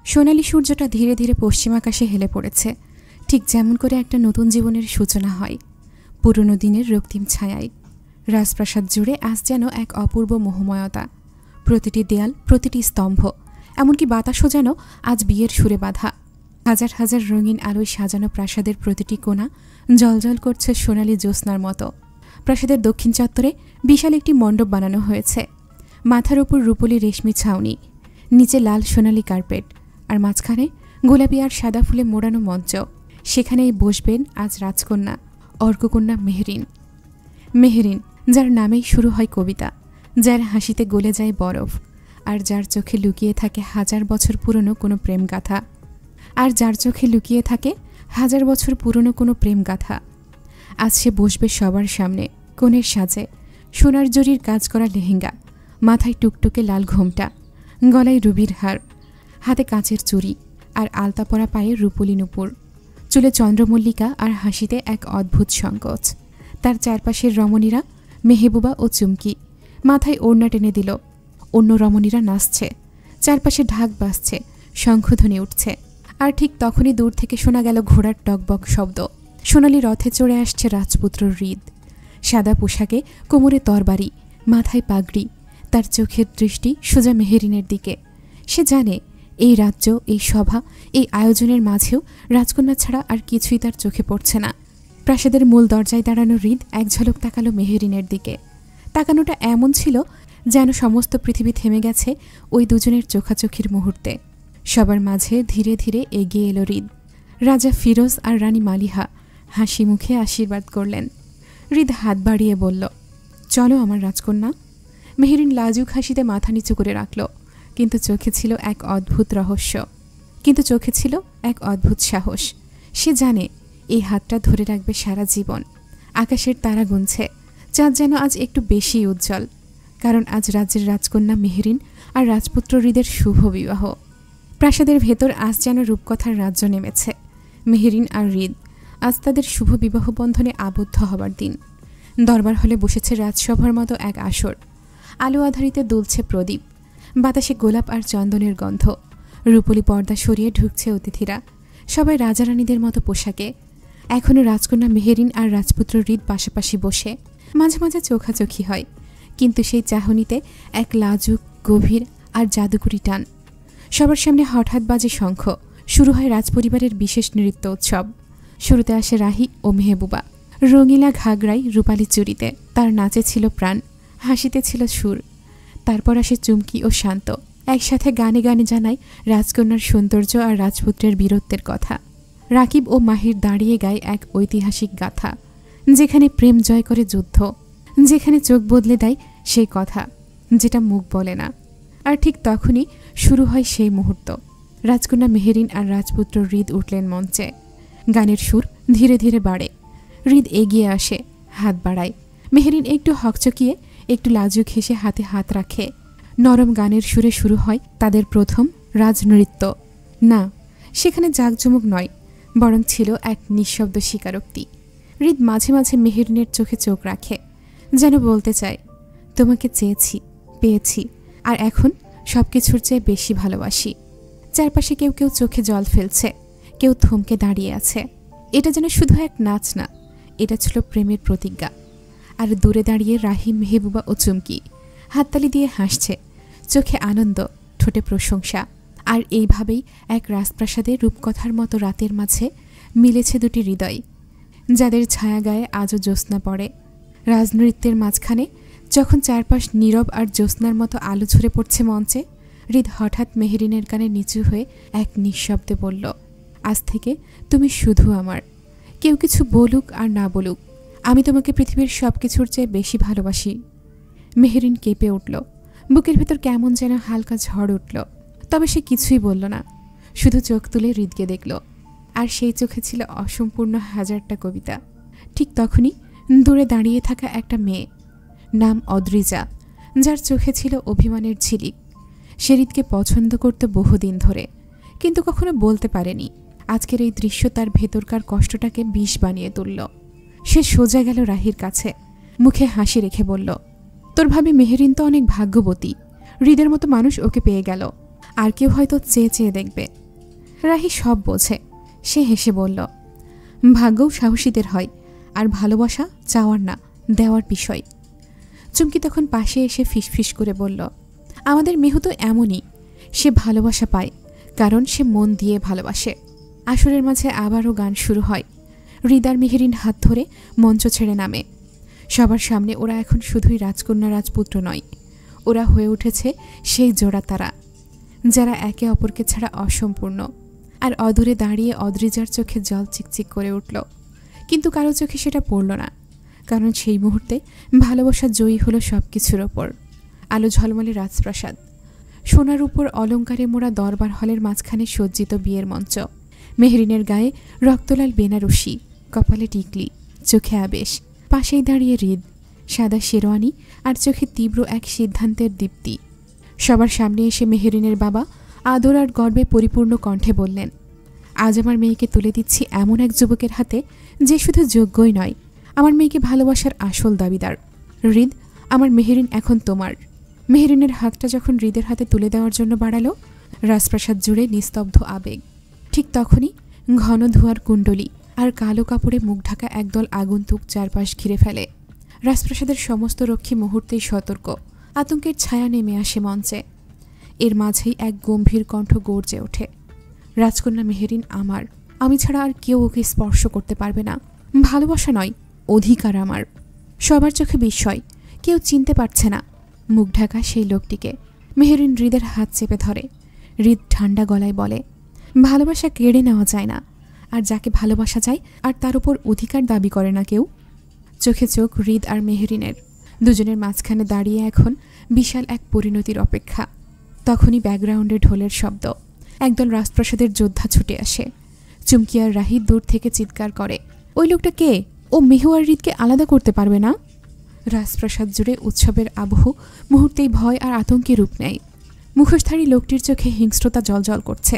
সোনালি সূর্যটা ধীরে ধীরে পশ্চিম আকাশে হেলে পড়েছে, ঠিক যেমন করে একটা নতুন জীবনের সূচনা হয় পুরনো দিনের রক্তিম ছায়ায়। রাজপ্রাসাদ জুড়ে আজ যেন এক অপূর্ব মোহময়তা। প্রতিটি দেয়াল, প্রতিটি স্তম্ভ, এমনকি বাতাসও যেন আজ বিয়ের সুরে বাঁধা। হাজার হাজার রঙিন আলোয় সাজানো প্রাসাদের প্রতিটি কোণা জ্বলজ্বল করছে সোনালি জ্যোৎস্নার মতো। প্রাসাদের দক্ষিণ চত্বরে বিশাল একটি মণ্ডপ বানানো হয়েছে। মাথার ওপর রূপলি রেশমি ছাউনি, নিচে লাল সোনালি কার্পেট, আর মাঝখানে গোলাপি আর সাদা ফুলে মোড়ানো মঞ্চ। সেখানেই বসবেন আজ রাজকন্যা, অর্ককন্যা মেহরিন। মেহরিন, যার নামেই শুরু হয় কবিতা, যার হাসিতে গলে যায় বরফ, আর যার চোখে লুকিয়ে থাকে হাজার বছর পুরনো কোনো প্রেমগাথা। আজ সে বসবে সবার সামনে, কনের সাজে, সোনার জরির কাজ করা লেহেঙ্গা, মাথায় টুকটুকে লাল ঘোমটা, গলায় রুবির হার, হাতে কাঁচের চুড়ি, আর আলতা পরা পায়ে রূপলি নুপুর, চুলে চন্দ্রমল্লিকা, আর হাসিতে এক অদ্ভুত সংকোচ। তার চারপাশের রমণীরা মেহেবুবা ও চুমকি মাথায় ওড়না টেনে দিল। অন্য রমণীরা নাচছে, চারপাশে ঢাক বাজছে, শঙ্খধ্বনি উঠছে। আর ঠিক তখনই দূর থেকে শোনা গেল ঘোড়ার টকবক শব্দ। সোনালি রথে চড়ে আসছে রাজপুত্র হৃদ। সাদা পোশাকে, কোমরে তরবারি, মাথায় পাগড়ি, তার চোখের দৃষ্টি সোজা মেহেরিনের দিকে। সে জানে এই রাজ্য, এই সভা, এই আয়োজনের মাঝেও রাজকন্যা ছাড়া আর কিছুই তার চোখে পড়ছে না। প্রাসাদের মূল দরজায় দাঁড়ানো হৃদ এক ঝলক তাকালো মেহেরিনের দিকে। তাকানোটা এমন ছিল যেন সমস্ত পৃথিবী থেমে গেছে ওই দুজনের চোখাচোখির মুহূর্তে। সবার মাঝে ধীরে ধীরে এগিয়ে এলো হৃদ। রাজা ফিরোজ আর রানী মালিহা হাসি মুখে আশীর্বাদ করলেন। হৃদ হাত বাড়িয়ে বলল, চলো আমার রাজকন্যা। মেহেরিন লাজুক হাসিতে মাথা নিচু করে রাখল, কিন্তু চোখে ছিল এক অদ্ভুত সাহস। সে জানে এই হাতটা ধরে রাখবে সারা জীবন। আকাশের তারা গুনছে, চাঁদ যেন আজ একটু বেশি উজ্জ্বল, কারণ আজ রাজ্যের রাজকন্যা মেহেরিন আর রাজপুত্র হৃদের শুভ বিবাহ। প্রাসাদের ভেতর আজ যেন রূপকথার রাজ্য নেমেছে। মেহেরিন আর হৃদ আজ তাদের শুভ বিবাহ বন্ধনে আবদ্ধ হবার দিন। দরবার হলে বসেছে রাজসভার মতো এক আসর। আলো আধারিতে দুলছে প্রদীপ, বাতাসে গোলাপ আর চন্দনের গন্ধ। রূপলি পর্দা সরিয়ে ঢুকছে অতিথিরা, সবাই রাজারানীদের মতো পোশাকে। এখনও রাজকন্যা মেহেরিন আর রাজপুত্র হৃদ পাশাপাশি বসে। মাঝে মাঝে চোখাচোখি হয়, কিন্তু সেই চাহনিতে এক লাজুক, গভীর আর জাদুকরি টান। সবার সামনে হঠাৎ বাজে শঙ্খ। শুরু হয় রাজপরিবারের বিশেষ নৃত্য উৎসব। শুরুতে আসে রাহি ও মেহেবুবা, রঙিলা ঘাগরাই, রূপালী চুড়িতে। তার নাচে ছিল প্রাণ, হাসিতে ছিল সুর। তারপর আসে চুমকি ও শান্ত, একসাথে গানে গানে জানায় রাজকন্যার সৌন্দর্য আর রাজপুত্রের বীরত্বের কথা। রাকিব ও মাহির দাঁড়িয়ে গায় এক ঐতিহাসিক গাথা, যেখানে প্রেম জয় করে যুদ্ধ, যেখানে চোখ বদলে দেয় সেই কথা যেটা মুখ বলে না। আর ঠিক তখনই শুরু হয় সেই মুহূর্ত। রাজকন্যা মেহেরিন আর রাজপুত্র হৃদ উঠলেন মঞ্চে। গানের সুর ধীরে ধীরে বাড়ে। হৃদ এগিয়ে আসে, হাত বাড়ায়। মেহেরিন একটু হকচকিয়ে, একটু লাজুক হেসে হাতে হাত রাখে। নরম গানের সুরে শুরু হয় তাদের প্রথম রাজনৃত্য। না, সেখানে জাঁকজমক নয়, বরং ছিল এক নিঃশব্দ স্বীকারোক্তি। হৃদ মাঝে মাঝে মেহেরিনের চোখে চোখ রাখে, যেন বলতে চায়, তোমাকে চেয়েছি, পেয়েছি, আর এখন সবকিছুর চেয়ে বেশি ভালোবাসি। চারপাশে কেউ কেউ চোখে জল ফেলছে, কেউ থমকে দাঁড়িয়ে আছে। এটা যেন শুধু এক নাচ না, এটা ছিল প্রেমের প্রতিজ্ঞা। আর দূরে দাঁড়িয়ে রাহি, মেহেবুবা ও চুমকি হাততালি দিয়ে হাসছে, চোখে আনন্দ, ঠোঁটে প্রশংসা। আর এইভাবেই এক রাজপ্রাসাদে রূপকথার মতো রাতের মাঝে মিলেছে দুটি হৃদয়, যাদের ছায়া গায়ে আজও জ্যোৎস্না পড়ে। রাজনৃত্যের মাঝখানে যখন চারপাশ নীরব আর জ্যোৎস্নার মতো আলো ঝরে পড়ছে মঞ্চে, হৃদ হঠাৎ মেহেরিনের কানে নিচু হয়ে এক নিঃশব্দে বলল, আজ থেকে তুমি শুধু আমার। কেউ কিছু বলুক আর না বলুক, আমি তোমাকে পৃথিবীর সব কিছুর চেয়ে বেশি ভালোবাসি। মেহেরিন কেঁপে উঠল, বুকের ভেতর কেমন যেন হালকা ঝড় উঠল। তবে সে কিছুই বলল না, শুধু চোখ তুলে হৃদকে দেখল। আর সেই চোখে ছিল অসম্পূর্ণ হাজারটা কবিতা। ঠিক তখনই দূরে দাঁড়িয়ে থাকা একটা মেয়ে, নাম অদ্রিজা, যার চোখে ছিল অভিমানের ঝিলিক। সে হৃদকে পছন্দ করত বহুদিন ধরে, কিন্তু কখনো বলতে পারেনি। আজকের এই দৃশ্য তার ভেতরকার কষ্টটাকে বিষ বানিয়ে তুলল। সে সোজা গেল রাহির কাছে, মুখে হাসি রেখে বলল, তোর ভাবি মেহেরিন তো অনেক ভাগ্যবতী, হৃদের মতো মানুষ ওকে পেয়ে গেল। আর কেউ হয়তো চেয়ে চেয়ে দেখবে। রাহি সব বোঝে। সে হেসে বলল, ভাগ্যও সাহসীদের হয়, আর ভালোবাসা চাওয়ার না, দেওয়ার বিষয়। চুমকি তখন পাশে এসে ফিসফিস করে বলল, আমাদের মেহু তো এমনই, সে ভালোবাসা পায় কারণ সে মন দিয়ে ভালোবাসে। আসরের মাঝে আবারও গান শুরু হয়। হৃদার মেহেরিন হাত ধরে মঞ্চ ছেড়ে নামে। সবার সামনে ওরা এখন শুধুই রাজকন্যা রাজপুত্র নয়, ওরা হয়ে উঠেছে সেই জোড়া তারা, যারা একে অপরকে ছাড়া অসম্পূর্ণ। আর অদূরে দাঁড়িয়ে অদ্রিজার চোখে জল চিকচিক করে উঠল, কিন্তু কারো চোখে সেটা পড়ল না, কারণ সেই মুহূর্তে ভালোবাসা জয়ী হলো সব কিছুর ওপর। আলো ঝলমলে রাজপ্রাসাদ, সোনার উপর অলঙ্কারে মোড়া দরবার হলের মাঝখানে সজ্জিত বিয়ের মঞ্চ। মেহরিনের গায়ে রক্তলাল বেনারসি, কপালে টিকলি, চোখে আবেশ। পাশেই দাঁড়িয়ে হৃদ, সাদা শেরওয়ানি আর চোখে তীব্র এক সিদ্ধান্তের দীপ্তি। সবার সামনে এসে মেহরিনের বাবা আদর আর গর্বে পরিপূর্ণ কণ্ঠে বললেন, আজ আমার মেয়েকে তুলে দিচ্ছি এমন এক যুবকের হাতে যে শুধু যোগ্যই নয়, আমার মেয়েকে ভালোবাসার আসল দাবিদার। হৃদ, আমার মেহরিন এখন তোমার। মেহরিনের হাতটা যখন হৃদের হাতে তুলে দেওয়ার জন্য বাড়ালো, রাজপ্রাসাদ জুড়ে নিস্তব্ধ আবেগ। ঠিক তখনই ঘন ধোঁয়ার কুণ্ডলী আর কালো কাপড়ে মুখ ঢাকা একদল আগন্তুক চারপাশ ঘিরে ফেলে। রাজপ্রাসাদের সমস্ত রক্ষী মুহূর্তেই সতর্ক। আতঙ্কের ছায়া নেমে আসে মঞ্চে। এর মাঝেই এক গম্ভীর কণ্ঠ গর্জে ওঠে, রাজকন্যা মেহরিন আমার, আমি ছাড়া আর কেউ ওকে স্পর্শ করতে পারবে না। ভালোবাসা নয়, অধিকার আমার। সবার চোখে বিস্ময়, কেউ চিনতে পারছে না মুখ ঢাকা সেই লোকটিকে। মেহরিন হৃদের হাত চেপে ধরে। হৃদ ঠান্ডা গলায় বলে, ভালোবাসা কেড়ে নেওয়া যায় না, আর যাকে ভালোবাসা যায় আর তার উপর অধিকার দাবি করে না কেউ। চোখে চোখ হৃদ আর মেহরিনের, দুজনের মাঝখানে দাঁড়িয়ে এখন বিশাল এক পরিণতির অপেক্ষা। তখনই ব্যাকগ্রাউন্ডে ঢোলের শব্দ। একদল রাজপ্রাসাদের যোদ্ধা ছুটে আসে। চুমকি আর রাহি দূর থেকে চিৎকার করে, ওই লোকটা কে? ও মেহু আর হৃদকে আলাদা করতে পারবে না। রাজপ্রাসাদ জুড়ে উৎসবের আবহ মুহূর্তেই ভয় আর আতঙ্কে রূপ নেয়। মুখোশধারী লোকটির চোখে হিংস্রতা জলজল করছে।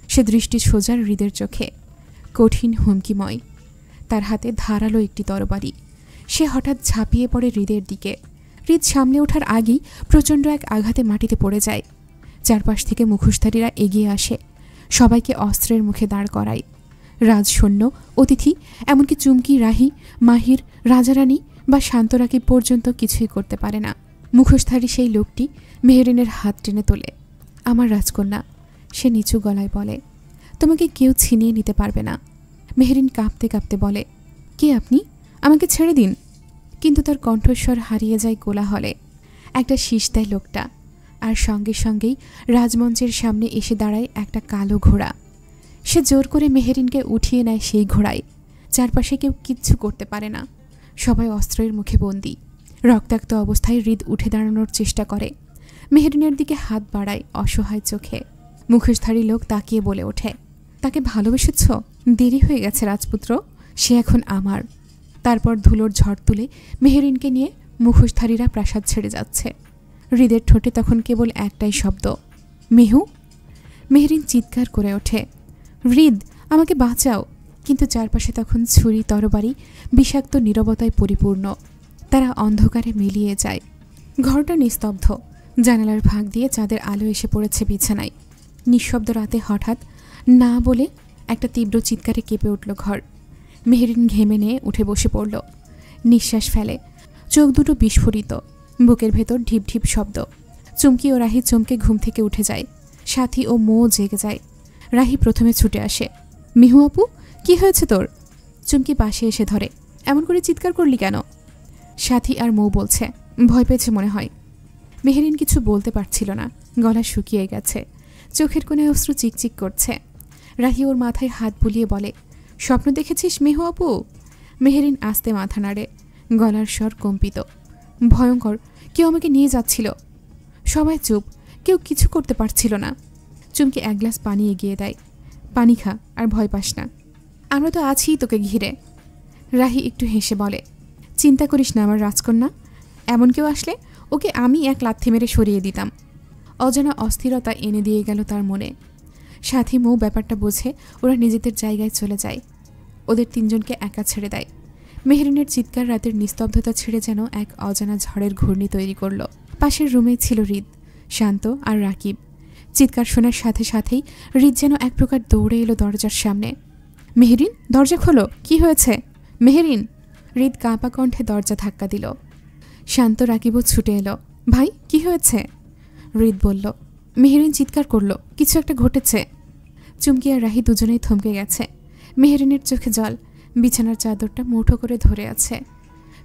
সে দৃষ্টি সোজা হৃদের চোখে, কঠিন হুমকিময়। তার হাতে ধারালো একটি তরবারি। সে হঠাৎ ঝাঁপিয়ে পড়ে হৃদের দিকে। হৃদ সামনে ওঠার আগেই প্রচণ্ড এক আঘাতে মাটিতে পড়ে যায়। চারপাশ থেকে মুখোশধারীরা এগিয়ে আসে, সবাইকে অস্ত্রের মুখে দাঁড় করায়। রাজসৈন্য, অতিথি, এমনকি চুমকি, রাহি, মাহির, রাজারানী বা শান্তরাকি পর্যন্ত কিছুই করতে পারে না। মুখোশধারী সেই লোকটি মেহরিনের হাত টেনে তোলে। আমার রাজকন্যা, সে নিচু গলায় বলে, তোমাকে কেউ ছিনিয়ে নিতে পারবে না। মেহরিন কাঁপতে কাঁপতে বলে, কে আপনি? আমাকে ছেড়ে দিন। কিন্তু তার কণ্ঠস্বর হারিয়ে যায় কোলাহলে। একটা শীষ দেয় লোকটা, আর সঙ্গে সঙ্গেই রাজমঞ্চের সামনে এসে দাঁড়ায় একটা কালো ঘোড়া। সে জোর করে মেহরিনকে উঠিয়ে নেয় সেই ঘোড়ায়। চারপাশে কেউ কিচ্ছু করতে পারে না, সবাই অস্ত্রের মুখে বন্দী। রক্তাক্ত অবস্থায় হৃদ উঠে দাঁড়ানোর চেষ্টা করে। মেহরিনের দিকে হাত বাড়ায় অসহায় চোখে। মুখোশধারী লোক তাকিয়ে বলে ওঠে, তাকে ভালোবেসেছ? দেরি হয়ে গেছে রাজপুত্র, সে এখন আমার। তারপর ধুলোর ঝড় তুলে মেহরিনকে নিয়ে মুখোশধারীরা প্রাসাদ ছেড়ে যাচ্ছে। হৃদের ঠোঁটে তখন কেবল একটাই শব্দ, মেহু। মেহরিন চিৎকার করে ওঠে, হৃদ, আমাকে বাঁচাও। কিন্তু চারপাশে তখন ছুরি, তরবারি, বিষাক্ত নীরবতায় পরিপূর্ণ। তারা অন্ধকারে মিলিয়ে যায়। ঘরটা নিস্তব্ধ। জানালার ফাঁক দিয়ে চাঁদের আলো এসে পড়েছে বিছানায়। নিঃশব্দ রাতে হঠাৎ না বলে একটা তীব্র চিৎকারে কেঁপে উঠল ঘর। মেহরিন ঘেমে নিয়ে উঠে বসে পড়ল। নিঃশ্বাস ফেলে, চোখ দুটো বিস্ফোরিত, বুকের ভেতর ঢিপ ঢিপ শব্দ। চুমকি ও রাহি চমকে ঘুম থেকে উঠে যায়। সাথী ও মৌ জেগে যায়। রাহি প্রথমে ছুটে আসে, মিহু আপু, কি হয়েছে তোর? চুমকি পাশে এসে ধরে, এমন করে চিৎকার করলি কেন? সাথী আর মৌ বলছে, ভয় পেয়েছে মনে হয়। মেহরিন কিছু বলতে পারছিল না, গলা শুকিয়ে গেছে, চোখের কোণে অশ্রু চিকচিক করছে। রাহি ওর মাথায় হাত বুলিয়ে বলে, স্বপ্ন দেখেছিস মেহু আপু? মেহরিন আস্তে মাথা নাড়ে, গলার স্বর কম্পিত। ভয়ঙ্কর, কেউ আমাকে নিয়ে যাচ্ছিল। সবাই চুপ, কেউ কিছু করতে পারছিল না। চুমকি এক গ্লাস পানি এগিয়ে দেয়, পানি খা, আর ভয় পাস না, আমরা তো আছিই তোকে ঘিরে। রাহি একটু হেসে বলে, চিন্তা করিস না আমার রাজকন্যা, এমন কেউ আসলে ওকে আমি এক লাথি মেরে সরিয়ে দিতাম। অজানা অস্থিরতা এনে দিয়ে গেল তার মনে। সাথী মৌ ব্যাপারটা বোঝে, ওরা নিজেদের জায়গায় চলে যায়। ওদের তিনজনকে একা ছেড়ে দেয়। মেহরিনের চিৎকার রাতের নিস্তব্ধতা ছেড়ে যেন এক অজানা ঝড়ের ঘূর্ণি তৈরি করল। পাশের রুমেই ছিল হৃদ, শান্ত আর রাকিব। চিৎকার শোনার সাথে সাথেই হৃদ যেন এক প্রকার দৌড়ে এলো দরজার সামনে। মেহেরিন, দরজা খোলো, কি হয়েছে? মেহেরিন! হৃদ কাঁপা কণ্ঠে দরজা ধাক্কা দিল। শান্ত রাকিবও ছুটে এলো। ভাই, কি হয়েছে? হৃদ বলল। মেহেরিন চিৎকার করলো, কিছু একটা ঘটেছে। চুমকি আর রাহি দুজনেই থমকে গেছে। মেহেরিনের চোখে জল, বিছানার চাদরটা মুঠো করে ধরে আছে।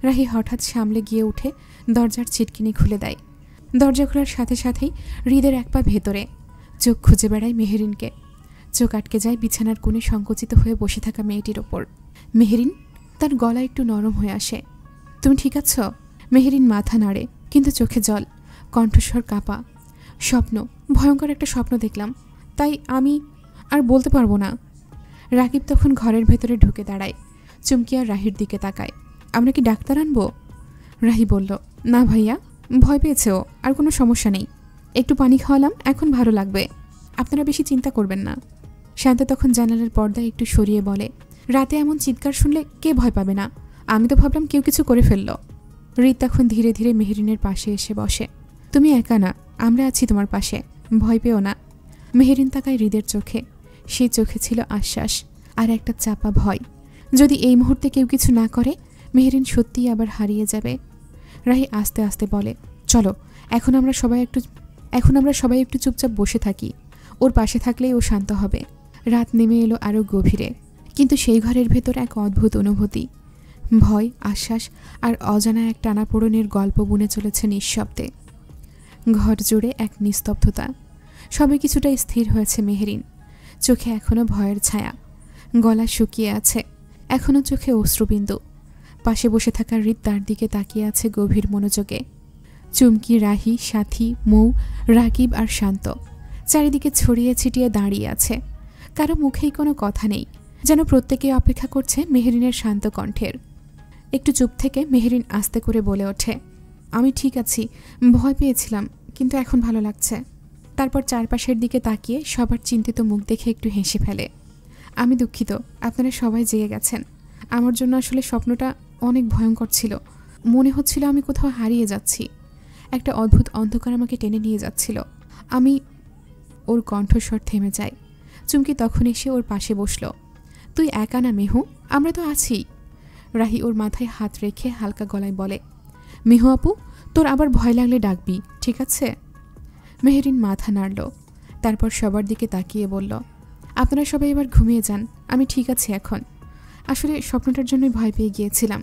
রাহি হঠাৎ সামলে গিয়ে উঠে দরজার ছিটকিনি খুলে দেয়। দরজা খোলার সাথে সাথেই হৃদের এক পা ভেতরে। চোখ খুঁজে বেড়ায় মেহেরিনকে। চোখ আটকে যায় বিছানার কোণে সংকুচিত হয়ে বসে থাকা মেয়েটির ওপর। মেহেরিন! তার গলা একটু নরম হয়ে আসে। তুমি ঠিক আছো? মেহেরিন মাথা নাড়ে, কিন্তু চোখে জল, কণ্ঠস্বর কাঁপা। স্বপ্ন, ভয়ঙ্কর একটা স্বপ্ন দেখলাম, তাই আমি আর বলতে পারবো না। রাকিব তখন ঘরের ভেতরে ঢুকে দাঁড়ায়। চুমকি আর রাহির দিকে তাকায়। আমরা কি ডাক্তার আনবো? রাহি বলল, না ভাইয়া, ভয় পেয়েছে ও, আর কোনো সমস্যা নেই। একটু পানি খাওয়ালাম, এখন ভালো লাগবে। আপনারা বেশি চিন্তা করবেন না। শান্ত তখন জানালার পর্দা একটু সরিয়ে বলে, রাতে এমন চিৎকার শুনলে কে ভয় পাবে না? আমি তো ভাবলাম কেউ কিছু করে ফেলল। হৃদ তখন ধীরে ধীরে মেহেরিনের পাশে এসে বসে। তুমি একা না, আমরা আছি তোমার পাশে, ভয় পেও না। মেহেরিন তাকায় হৃদের চোখে। সেই চোখে ছিল আশ্বাস আর একটা চাপা ভয়। যদি এই মুহূর্তে কেউ কিছু না করে, মেহেরিন সত্যিই আবার হারিয়ে যাবে। রাহি আস্তে আস্তে বলে, চলো, এখন আমরা সবাই একটু চুপচাপ বসে থাকি। ওর পাশে থাকলেই ও শান্ত হবে। রাত নেমে এলো আরও গভীরে, কিন্তু সেই ঘরের ভেতর এক অদ্ভুত অনুভূতি। ভয়, আশ্বাস আর অজানা এক টানাপোড়েনের গল্প বুনে চলেছে নিঃশব্দে। ঘর জুড়ে এক নিস্তব্ধতা। সবে কিছুটা স্থির হয়েছে মেহেরিন। চোখে এখনো ভয়ের ছায়া, গলা শুকিয়ে আছে, এখনো চোখে অশ্রুবিন্দু। পাশে বসে থাকা হৃদ তার দিকে তাকিয়ে আছে গভীর মনোযোগে। চুমকি, রাহি, সাথী, মৌ, রাকিব আর শান্ত চারিদিকে ছড়িয়ে ছিটিয়ে দাঁড়িয়ে আছে। কারো মুখেই কোনো কথা নেই, যেন প্রত্যেকে অপেক্ষা করছে মেহেরিনের শান্ত কণ্ঠের। একটু চুপ থেকে মেহেরিন আস্তে করে বলে ওঠে, আমি ঠিক আছি, ভয় পেয়েছিলাম, কিন্তু এখন ভালো লাগছে। তারপর চারপাশের দিকে তাকিয়ে সবার চিন্তিত মুখ দেখে একটু হেসে ফেলে। আমি দুঃখিত, আপনারা সবাই জেগে গেছেন। আমার জন্য আসলে স্বপ্নটা অনেক ভয়ঙ্কর ছিল। মনে হচ্ছিল আমি কোথাও হারিয়ে যাচ্ছি। একটা অদ্ভুত অন্ধকার আমাকে টেনে নিয়ে যাচ্ছিল। আমি... ওর কণ্ঠস্বর থেমে যায়। চুমকি তখন এসে ওর পাশে বসল। তুই একা না মেহু, আমরা তো আছি। রাহি ওর মাথায় হাত রেখে হালকা গলায় বলে, মেহু আপু, তোর আবার ভয় লাগলে ডাকবি, ঠিক আছে? মেহেরিন মাথা নাড়ল। তারপর সবার দিকে তাকিয়ে বলল, আপনারা সবাই এবার ঘুমিয়ে যান, আমি ঠিক আছি এখন। আসলে স্বপ্নটার জন্যই ভয় পেয়ে গিয়েছিলাম।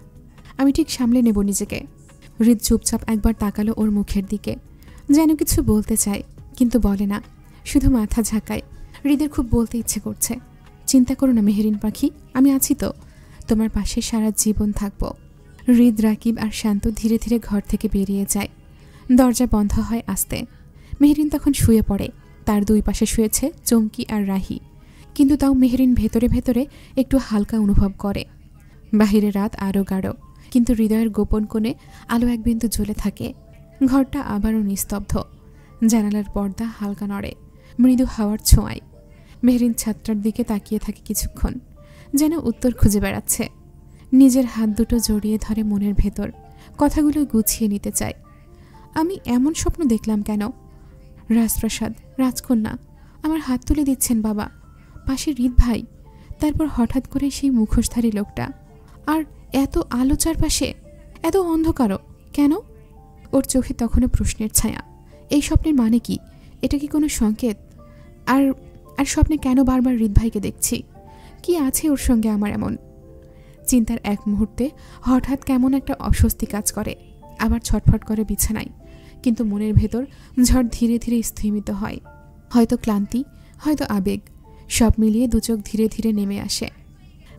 আমি ঠিক সামলে নেব নিজেকে। হৃদ চুপচাপ একবার তাকালো ওর মুখের দিকে, যেন কিছু বলতে চায়, কিন্তু বলে না, শুধু মাথা ঝাঁকায়। হৃদের খুব বলতে ইচ্ছে করছে, চিন্তা করো না মেহেরিন পাখি, আমি আছি তো, তোমার পাশে সারা জীবন থাকব। হৃদ, রাকিব আর শান্ত ধীরে ধীরে ঘর থেকে বেরিয়ে যায়। দরজা বন্ধ হয় আস্তে। মেহেরিন তখন শুয়ে পড়ে। তার দুই পাশে শুয়েছে চুমকি আর রাহি, কিন্তু তাও মেহেরিন ভেতরে ভেতরে একটু হালকা অনুভব করে। বাহিরে রাত আরও গাঢ়, কিন্তু হৃদয়ের গোপন কোণে আলো এক বিন্দু জ্বলে থাকে। ঘরটা আবারও নিস্তব্ধ। জানালার পর্দা হালকা নড়ে, মৃদু হাওয়ার ছোঁয়ায়। মেহেরিন ছাত্রার দিকে তাকিয়ে থাকে কিছুক্ষণ, যেন উত্তর খুঁজে বেড়াচ্ছে। নিজের হাত দুটো জড়িয়ে ধরে মনের ভেতর, কথাগুলো গুছিয়ে নিতে চায়। আমি এমন স্বপ্ন দেখলাম কেন? রাজপ্রাসাদ, রাজকন্যা, আমার হাত তুলে দিচ্ছেন বাবা, পাশে হৃদ ভাই, তারপর হঠাৎ করে সেই মুখোশধারী লোকটা, আর এত আলো চারপাশে, এত অন্ধকারও কেন? ওর চোখে তখনও প্রশ্নের ছায়া। এই স্বপ্নের মানে কি? এটা কি কোনো সংকেত? আর আর স্বপ্নে কেন বারবার হৃদ ভাইকে দেখছি? কি আছে ওর সঙ্গে আমার এমন? চিন্তার এক মুহূর্তে হঠাৎ কেমন একটা অস্বস্তি কাজ করে, আবার ছটফট করে বিছানায়। কিন্তু মনের ভেতর ঝড় ধীরে ধীরে স্থিমিত হয়। হয়তো ক্লান্তি, হয়তো আবেগ, সব মিলিয়ে দু চোখ ধীরে ধীরে নেমে আসে।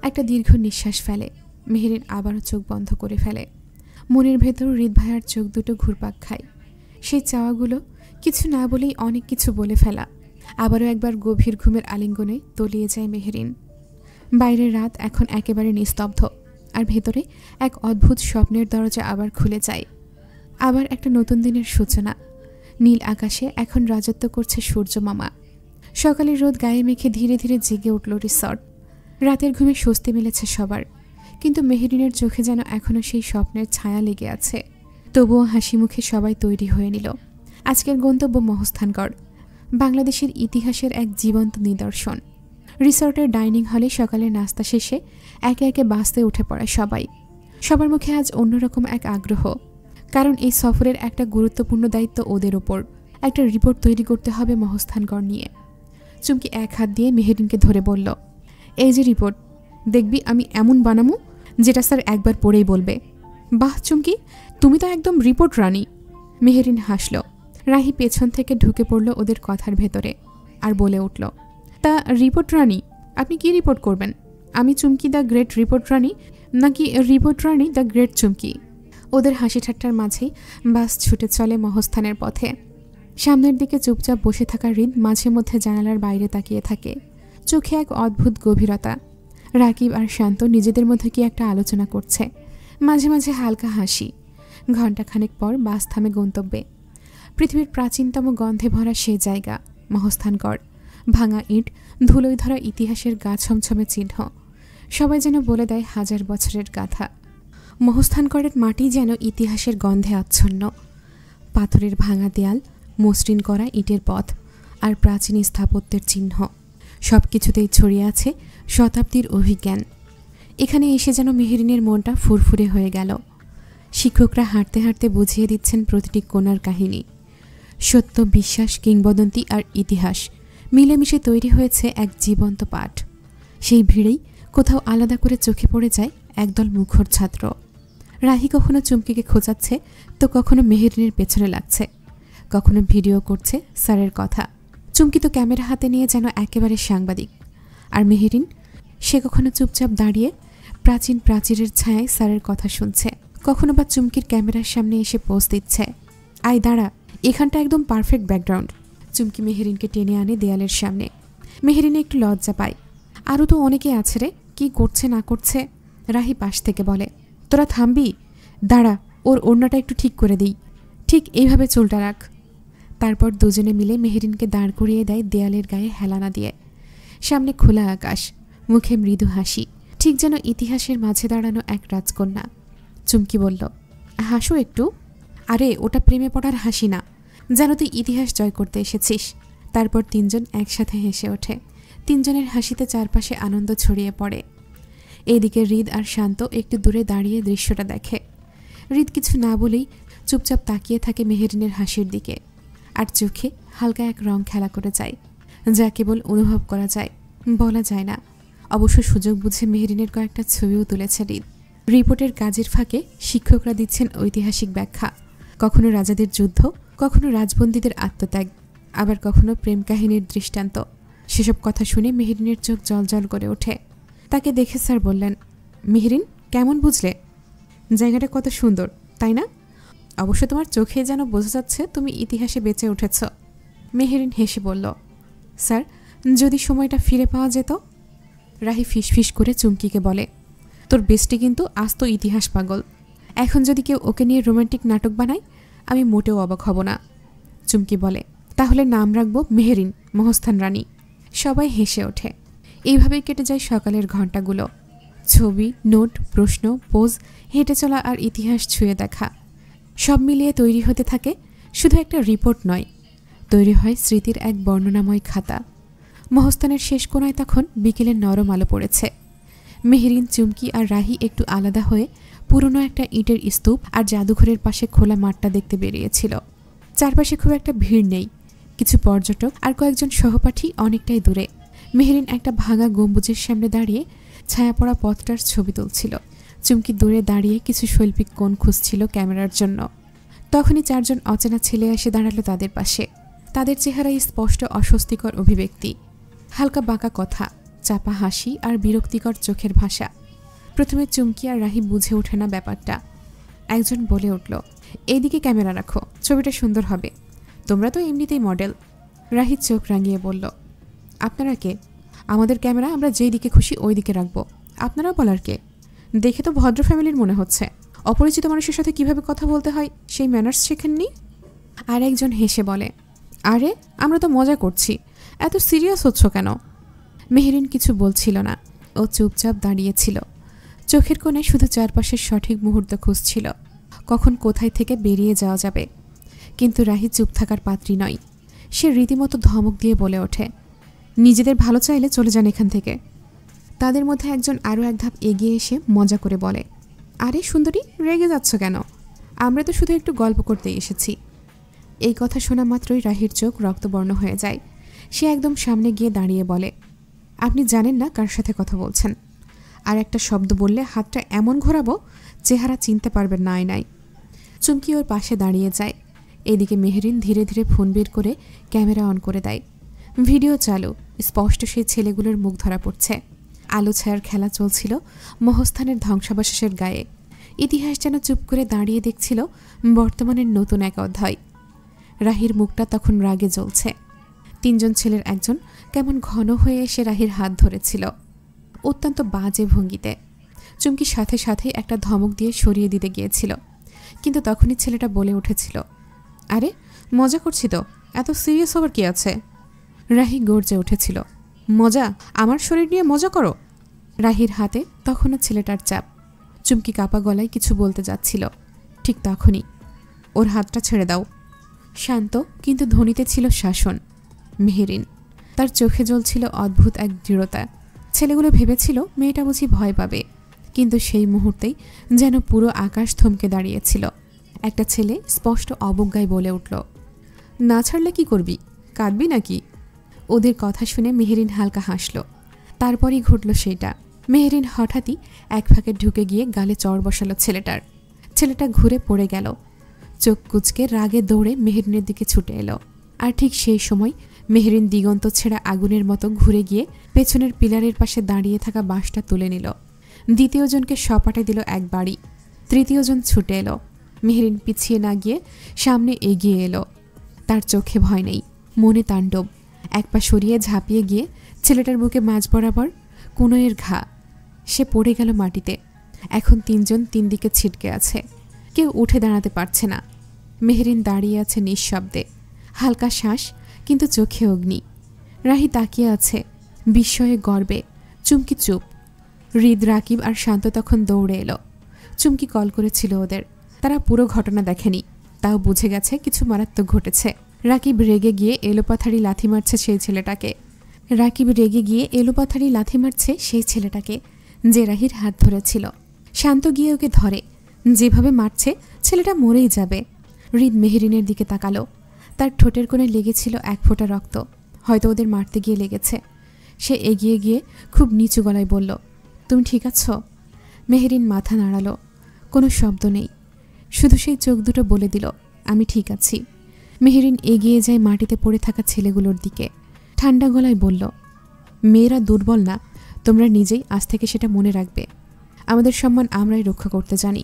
একটা দীর্ঘ নিঃশ্বাস ফেলে। মেহেরিন আবারও চোখ বন্ধ করে ফেলে। মনের ভেতর হৃদ ভাইয়ার চোখ দুটো ঘুরপাক খায়। সেই চাওয়াগুলো কিছু না বলেই অনেক কিছু বলে ফেলা। আবারও একবার গভীর ঘুমের আলিঙ্গনে তলিয়ে যায় মেহেরিন। বাইরের রাত এখন একেবারে নিস্তব্ধ, আর ভেতরে এক অদ্ভুত স্বপ্নের দরজা আবার খুলে যায়। আবার একটা নতুন দিনের সূচনা। নীল আকাশে এখন রাজত্ব করছে সূর্য মামা। সকালের রোদ গায়ে মেখে ধীরে ধীরে জেগে উঠল রিসর্ট। রাতের ঘুমে স্বস্তি মিলেছে সবার, কিন্তু মেহেরিনের চোখে যেন এখনও সেই স্বপ্নের ছায়া লেগে আছে। তবুও হাসি মুখে সবাই তৈরি হয়ে নিল। আজকের গন্তব্য মহস্থানগড়। বাংলাদেশের ইতিহাসের এক জীবন্ত নিদর্শন। রিসর্টের ডাইনিং হলে সকালের নাস্তা শেষে একে একে বাসে উঠে পড়ে সবাই। সবার মুখে আজ অন্যরকম এক আগ্রহ, কারণ এই সফরের একটা গুরুত্বপূর্ণ দায়িত্ব ওদের ওপর। একটা রিপোর্ট তৈরি করতে হবে মহস্থানগড় নিয়ে। চুমকি এক হাত দিয়ে মেহেরিনকে ধরে বলল, এই যে রিপোর্ট, দেখবি আমি এমন বানামু যেটা স্যার একবার পড়েই বলবে। বাহ চুমকি, তুমি তো একদম রিপোর্ট রানী। মেহেরিন হাসল। রাহি পেছন থেকে ঢুকে পড়ল ওদের কথার ভেতরে আর বলে উঠল, তা রিপোর্ট রানী, আপনি কি রিপোর্ট করবেন? আমি চুমকি দ্য গ্রেট রিপোর্ট রানী, নাকি রিপোর্ট রানী দ্য গ্রেট চুমকি? ওদের হাসি ঠাট্টার মাঝেই বাস ছুটে চলে মহস্থানের পথে। সামনের দিকে চুপচাপ বসে থাকা হৃদ মাঝে মধ্যে জানালার বাইরে তাকিয়ে থাকে, চোখে এক অদ্ভুত গভীরতা। রাকিব আর শান্ত নিজেদের মধ্যে কি একটা আলোচনা করছে, মাঝে মাঝে হালকা হাসি। ঘণ্টাখানেক পর বাস থামে গন্তব্যে। পৃথিবীর প্রাচীনতম গন্ধে ভরা সে জায়গা মহস্থানগড়। ভাঙা ইট, ধুলোয় ধরা ইতিহাসের গা ছমছমে চিহ্ন, সবাই যেন বলে দেয় হাজার বছরের গাথা। মহস্থানগড়ের মাটি যেন ইতিহাসের গন্ধে আচ্ছন্ন। পাথরের ভাঙা দেয়াল, মসৃণ করা ইটের পথ আর প্রাচীন স্থাপত্যের চিহ্ন, সব কিছুতেই ছড়িয়ে আছে শতাব্দীর অভিজ্ঞান। এখানে এসে যেন মেহেরিনের মনটা ফুরফুরে হয়ে গেল। শিক্ষকরা হাঁটতে হাঁটতে বুঝিয়ে দিচ্ছেন প্রতিটি কোণার কাহিনী। সত্য, বিশ্বাস, কিংবদন্তি আর ইতিহাস মিলেমিশে তৈরি হয়েছে এক জীবন্ত পাঠ। সেই ভিড়েই কোথাও আলাদা করে চোখে পড়ে যায় একদল মুখর ছাত্র। রাহি কখনো চুমকিকে খোঁজাচ্ছে, তো কখনো মেহেরিনের পেছনে লাগছে, কখনো ভিডিও করছে স্যারের কথা। চুমকি তো ক্যামেরা হাতে নিয়ে যেন একেবারে সাংবাদিক। আর মেহেরিন, সে কখনো চুপচাপ দাঁড়িয়ে প্রাচীন প্রাচীরের ছায়ায় স্যারের কথা শুনছে, কখনো বা চুমকির ক্যামেরার সামনে এসে পোজ দিচ্ছে। আয় দাঁড়া, এখানটা একদম পারফেক্ট ব্যাকগ্রাউন্ড। চুমকি মেহেরিনকে টেনে আনে দেয়ালের সামনে। মেহেরিনে একটু লজ্জা পায়। আরও তো অনেকে আছে রে, কি করছে না করছে। রাহি পাশ থেকে বলে, তোরা থামবি? দাঁড়া, ওর ওড়নাটা একটু ঠিক করে দিই, ঠিক এইভাবে চুলটা রাখ। তারপর দুজনে মিলে মেহেরিনকে দাঁড় করিয়ে দেয় দেয়ালের গায়ে হেলানা দিয়ে। সামনে খোলা আকাশ, মুখে মৃদু হাসি, ঠিক যেন ইতিহাসের মাঝে দাঁড়ানো এক রাজকন্যা। চুমকি বলল, হাসো একটু। আরে ওটা প্রেমে পড়ার হাসি না, যেন তুই ইতিহাস জয় করতে এসেছিস। তারপর তিনজন একসাথে হেসে ওঠে। তিনজনের হাসিতে চারপাশে আনন্দ ছড়িয়ে পড়ে। এদিকে হৃদ আর শান্ত একটু দূরে দাঁড়িয়ে দৃশ্যটা দেখে। হৃদ কিছু না বলেই চুপচাপ তাকিয়ে থাকে মেহেরিনের হাসির দিকে, আর চোখে হালকা এক রং খেলা করে যায়, যা কেবল অনুভব করা যায়, বলা যায় না। অবশ্য সুযোগ বুঝে মেহেরিনের কয়েকটা ছবিও তুলেছে হৃদ। রিপোর্টের কাজের ফাঁকে শিক্ষকরা দিচ্ছেন ঐতিহাসিক ব্যাখ্যা, কখনো রাজাদের যুদ্ধ, কখনো রাজবন্দীদের আত্মত্যাগ, আবার কখনো প্রেম কাহিনীর দৃষ্টান্ত। সেসব কথা শুনে মেহেরিনের চোখ জলজল করে ওঠে। তাকে দেখে স্যার বললেন, মেহেরিন, কেমন বুঝলে? জায়গাটা কত সুন্দর, তাই না? অবশ্য তোমার চোখে যেন বোঝা যাচ্ছে তুমি ইতিহাসে বেঁচে উঠেছ। মেহেরিন হেসে বলল, স্যার, যদি সময়টা ফিরে পাওয়া যেত। রাহি ফিসফিস করে চুমকিকে বলে, তোর বেস্টি কিন্তু আস্ত ইতিহাস পাগল। এখন যদি কেউ ওকে নিয়ে রোমান্টিক নাটক বানায়, আমি মোটেও অবাক হব না। চুমকি বলে, তাহলে নাম রাখবো মেহেরিন, মহস্থান রানী। সবাই হেসে ওঠে। এইভাবেই কেটে যায় সকালের ঘণ্টাগুলো। ছবি, নোট, প্রশ্ন, পোজ, হেঁটে চলা আর ইতিহাস ছুঁয়ে দেখা, সব মিলিয়ে তৈরি হতে থাকে শুধু একটা রিপোর্ট নয়, তৈরি হয় স্মৃতির এক বর্ণনাময় খাতা। মহস্থানের শেষ কোণায় তখন বিকেলের নরম আলো পড়েছে। মেহেরিন, চুমকি আর রাহি একটু আলাদা হয়ে পুরনো একটা ইটের স্তূপ আর জাদুঘরের পাশে খোলা মাঠটা দেখতে বেরিয়েছিল। চারপাশে খুব একটা ভিড় নেই, কিছু পর্যটক আর কয়েকজন সহপাঠী অনেকটাই দূরে। মেহেরিন একটা ভাঙা গম্বুজের সামনে দাঁড়িয়ে ছায়া পড়া পথটার ছবি তুলছিল। চুমকি দূরে দাঁড়িয়ে কিছু শৈল্পিক কোণ খুঁজছিল ক্যামেরার জন্য। তখনই চারজন অচেনা ছেলে এসে দাঁড়ালো তাদের পাশে। তাদের চেহারায় স্পষ্ট অস্বস্তিকর অভিব্যক্তি, হালকা বাঁকা কথা, চাপা হাসি আর বিরক্তিকর চোখের ভাষা। প্রথমে চুমকি আর রাহি বুঝে ওঠে না ব্যাপারটা। একজন বলে উঠল, এইদিকে ক্যামেরা রাখো, ছবিটা সুন্দর হবে, তোমরা তো এমনিতেই মডেল। রাহি চোখ রাঙিয়ে বলল, আপনারা কে? আমাদের ক্যামেরা আমরা যেই দিকে খুশি ওই দিকে রাখবো, আপনারা বলার কে? দেখে তো ভদ্র ফ্যামিলির মনে হচ্ছে, অপরিচিত মানুষের সাথে কিভাবে কথা বলতে হয় সেই ম্যানার্স শেখেননি? আর একজন হেসে বলে, আরে আমরা তো মজা করছি, এত সিরিয়াস হচ্ছ কেন? মেহেরিন কিছু বলছিল না, ও চুপচাপ দাঁড়িয়েছিল। চোখের কোণে শুধু চারপাশের সঠিক মুহূর্ত খুঁজছিল, কখন কোথায় থেকে বেরিয়ে যাওয়া যাবে। কিন্তু রাহি চুপ থাকার পাত্রী নয়, সে রীতিমতো ধমক দিয়ে বলে ওঠে, নিজেদের ভালো চাইলে চলে যান এখান থেকে। তাদের মধ্যে একজন আরও এক ধাপ এগিয়ে এসে মজা করে বলে, আরে সুন্দরী, রেগে যাচ্ছ কেন? আমরা তো শুধু একটু গল্প করতেই এসেছি। এই কথা শোনা মাত্রই রাহির চোখ রক্তবর্ণ হয়ে যায়। সে একদম সামনে গিয়ে দাঁড়িয়ে বলে, আপনি জানেন না কার সাথে কথা বলছেন। আর একটা শব্দ বললে হাতটা এমন ঘোরাবো চেহারা চিনতে পারবেন না আয়নায়। চুমকি ওর পাশে দাঁড়িয়ে যায়। এদিকে মেহরিন ধীরে ধীরে ফোন বের করে ক্যামেরা অন করে দেয়। ভিডিও চালু, স্পষ্ট সেই ছেলেগুলোর মুখ ধরা পড়ছে। আলো ছায়ার খেলা চলছিল মহস্থানের ধ্বংসাবশেষের গায়ে। ইতিহাস যেন চুপ করে দাঁড়িয়ে দেখছিল বর্তমানের নতুন এক অধ্যায়। রাহির মুখটা তখন রাগে জ্বলছে। 3 জন ছেলের একজন কেমন ঘন হয়ে এসে রাহির হাত ধরেছিল, অত্যন্ত বাজে ভঙ্গিতে। চুমকি সাথে সাথে একটা ধমক দিয়ে সরিয়ে দিতে গিয়েছিল, কিন্তু তখনই ছেলেটা বলে উঠেছিল, আরে মজা করছি তো, এত সিরিয়াস হবার কি আছে? রাহি গর্জে উঠেছিল, মজা? আমার শরীর নিয়ে মজা করো? রাহির হাতে তখনও ছেলেটার চাপ। চুমকি কাপা গলায় কিছু বলতে যাচ্ছিল, ঠিক তখনই, ওর হাতটা ছেড়ে দাও। শান্ত কিন্তু ধ্বনিতে ছিল শাসন। মেহেরিন, তার চোখে জ্বলছিল অদ্ভুত এক দৃঢ়তা। ছেলেগুলো ভেবেছিল মেয়েটা বুঝি ভয় পাবে, কিন্তু সেই মুহূর্তেই যেন পুরো আকাশ থমকে দাঁড়িয়েছিল। একটা ছেলে স্পষ্ট অবজ্ঞায় বলে উঠল, না ছাড়লে কি করবি? কাঁদবি নাকি? ওদের কথা শুনে মেহেরিন হালকা হাসল। তারপরই ঘটল সেটা। মেহেরিন হঠাৎই এক ফাঁকে ঢুকে গিয়ে গালে চড় বসালো ছেলেটার। ছেলেটা ঘুরে পড়ে গেল। চোখ কুচকে রাগে দৌড়ে মেহেরিনের দিকে ছুটে এলো। আর ঠিক সেই সময় মেহেরিন দিগন্ত ছেঁড়া আগুনের মতো ঘুরে গিয়ে পেছনের পিলারের পাশে দাঁড়িয়ে থাকা বাঁশটা তুলে নিল। দ্বিতীয়জনকে সপাটে দিল এক বাড়ি। তৃতীয়জন ছুটে এলো। মেহেরিন পিছিয়ে না গিয়ে সামনে এগিয়ে এলো। তার চোখে ভয় নেই, মনে তাণ্ডব। এক পা সরিয়ে ঝাঁপিয়ে গিয়ে ছেলেটার বুকে মাঝ বরাবর কুনোয়ের ঘা। সে পড়ে গেল মাটিতে। এখন 3 জন 3 দিকে ছিটকে আছে, কেউ উঠে দাঁড়াতে পারছে না। মেহেরিন দাঁড়িয়ে আছে নিঃশব্দে, হালকা শ্বাস, কিন্তু চোখে অগ্নি। রাহি তাকিয়ে আছে বিস্ময়ে গর্বে। চুমকি চুপ। হৃদ, রাকিব আর শান্ত তখন দৌড়ে এলো। চুমকি কল করেছিল ওদের। তারা পুরো ঘটনা দেখেনি, তাও বুঝে গেছে কিছু মারাত্মক ঘটেছে। রাকিব রেগে গিয়ে এলোপাথারি লাথি মারছে সেই ছেলেটাকে যে রাহির হাত ধরেছিল। শান্ত গিয়ে ওকে ধরে। যেভাবে মারছে ছেলেটা মরেই যাবে। হৃদ মেহেরিনের দিকে তাকালো। তার ঠোঁটের কোণে লেগেছিল 1 ফোঁটা রক্ত, হয়তো ওদের মারতে গিয়ে লেগেছে। সে এগিয়ে গিয়ে খুব নিচু গলায় বলল, তুমি ঠিক আছো? মেহেরিন মাথা নাড়ালো। কোনো শব্দ নেই, শুধু সেই চোখ দুটো বলে দিল, আমি ঠিক আছি। মেহেরিন এগিয়ে যায় মাটিতে পড়ে থাকা ছেলেগুলোর দিকে। ঠান্ডা গলায় বলল, মেয়েরা দুর্বল না, তোমরা নিজেই আজ থেকে সেটা মনে রাখবে। আমাদের সম্মান আমরাই রক্ষা করতে জানি।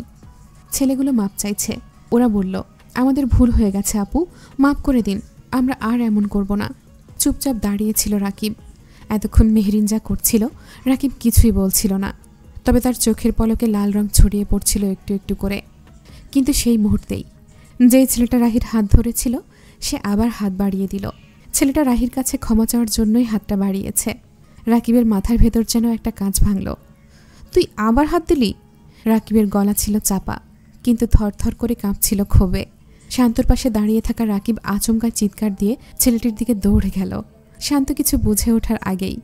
ছেলেগুলো মাপ চাইছে। ওরা বলল, আমাদের ভুল হয়ে গেছে আপু, মাপ করে দিন, আমরা আর এমন করব না। চুপচাপ দাঁড়িয়েছিল রাকিব। এতক্ষণ মেহেরিন যা করছিল রাকিব কিছুই বলছিল না, তবে তার চোখের পলকে লাল রং ছড়িয়ে পড়ছিল একটু একটু করে। কিন্তু সেই মুহূর্তেই যেই ছেলেটা রাহির হাত ধরেছিল সে আবার হাত বাড়িয়ে দিল। ছেলেটা রাহির কাছে ক্ষমা চাওয়ার জন্যই হাতটা বাড়িয়েছে। রাকিবের মাথার ভেতর যেন একটা কাঁচ ভাঙল। তুই আবার হাত দিলি? রাকিবের গলা ছিল চাপা, কিন্তু থরথর করে কাঁপছিল ক্ষোভে। শান্তর পাশে দাঁড়িয়ে থাকা রাকিব আচমকা চিৎকার দিয়ে ছেলেটির দিকে দৌড়ে গেল। শান্ত কিছু বুঝে ওঠার আগেই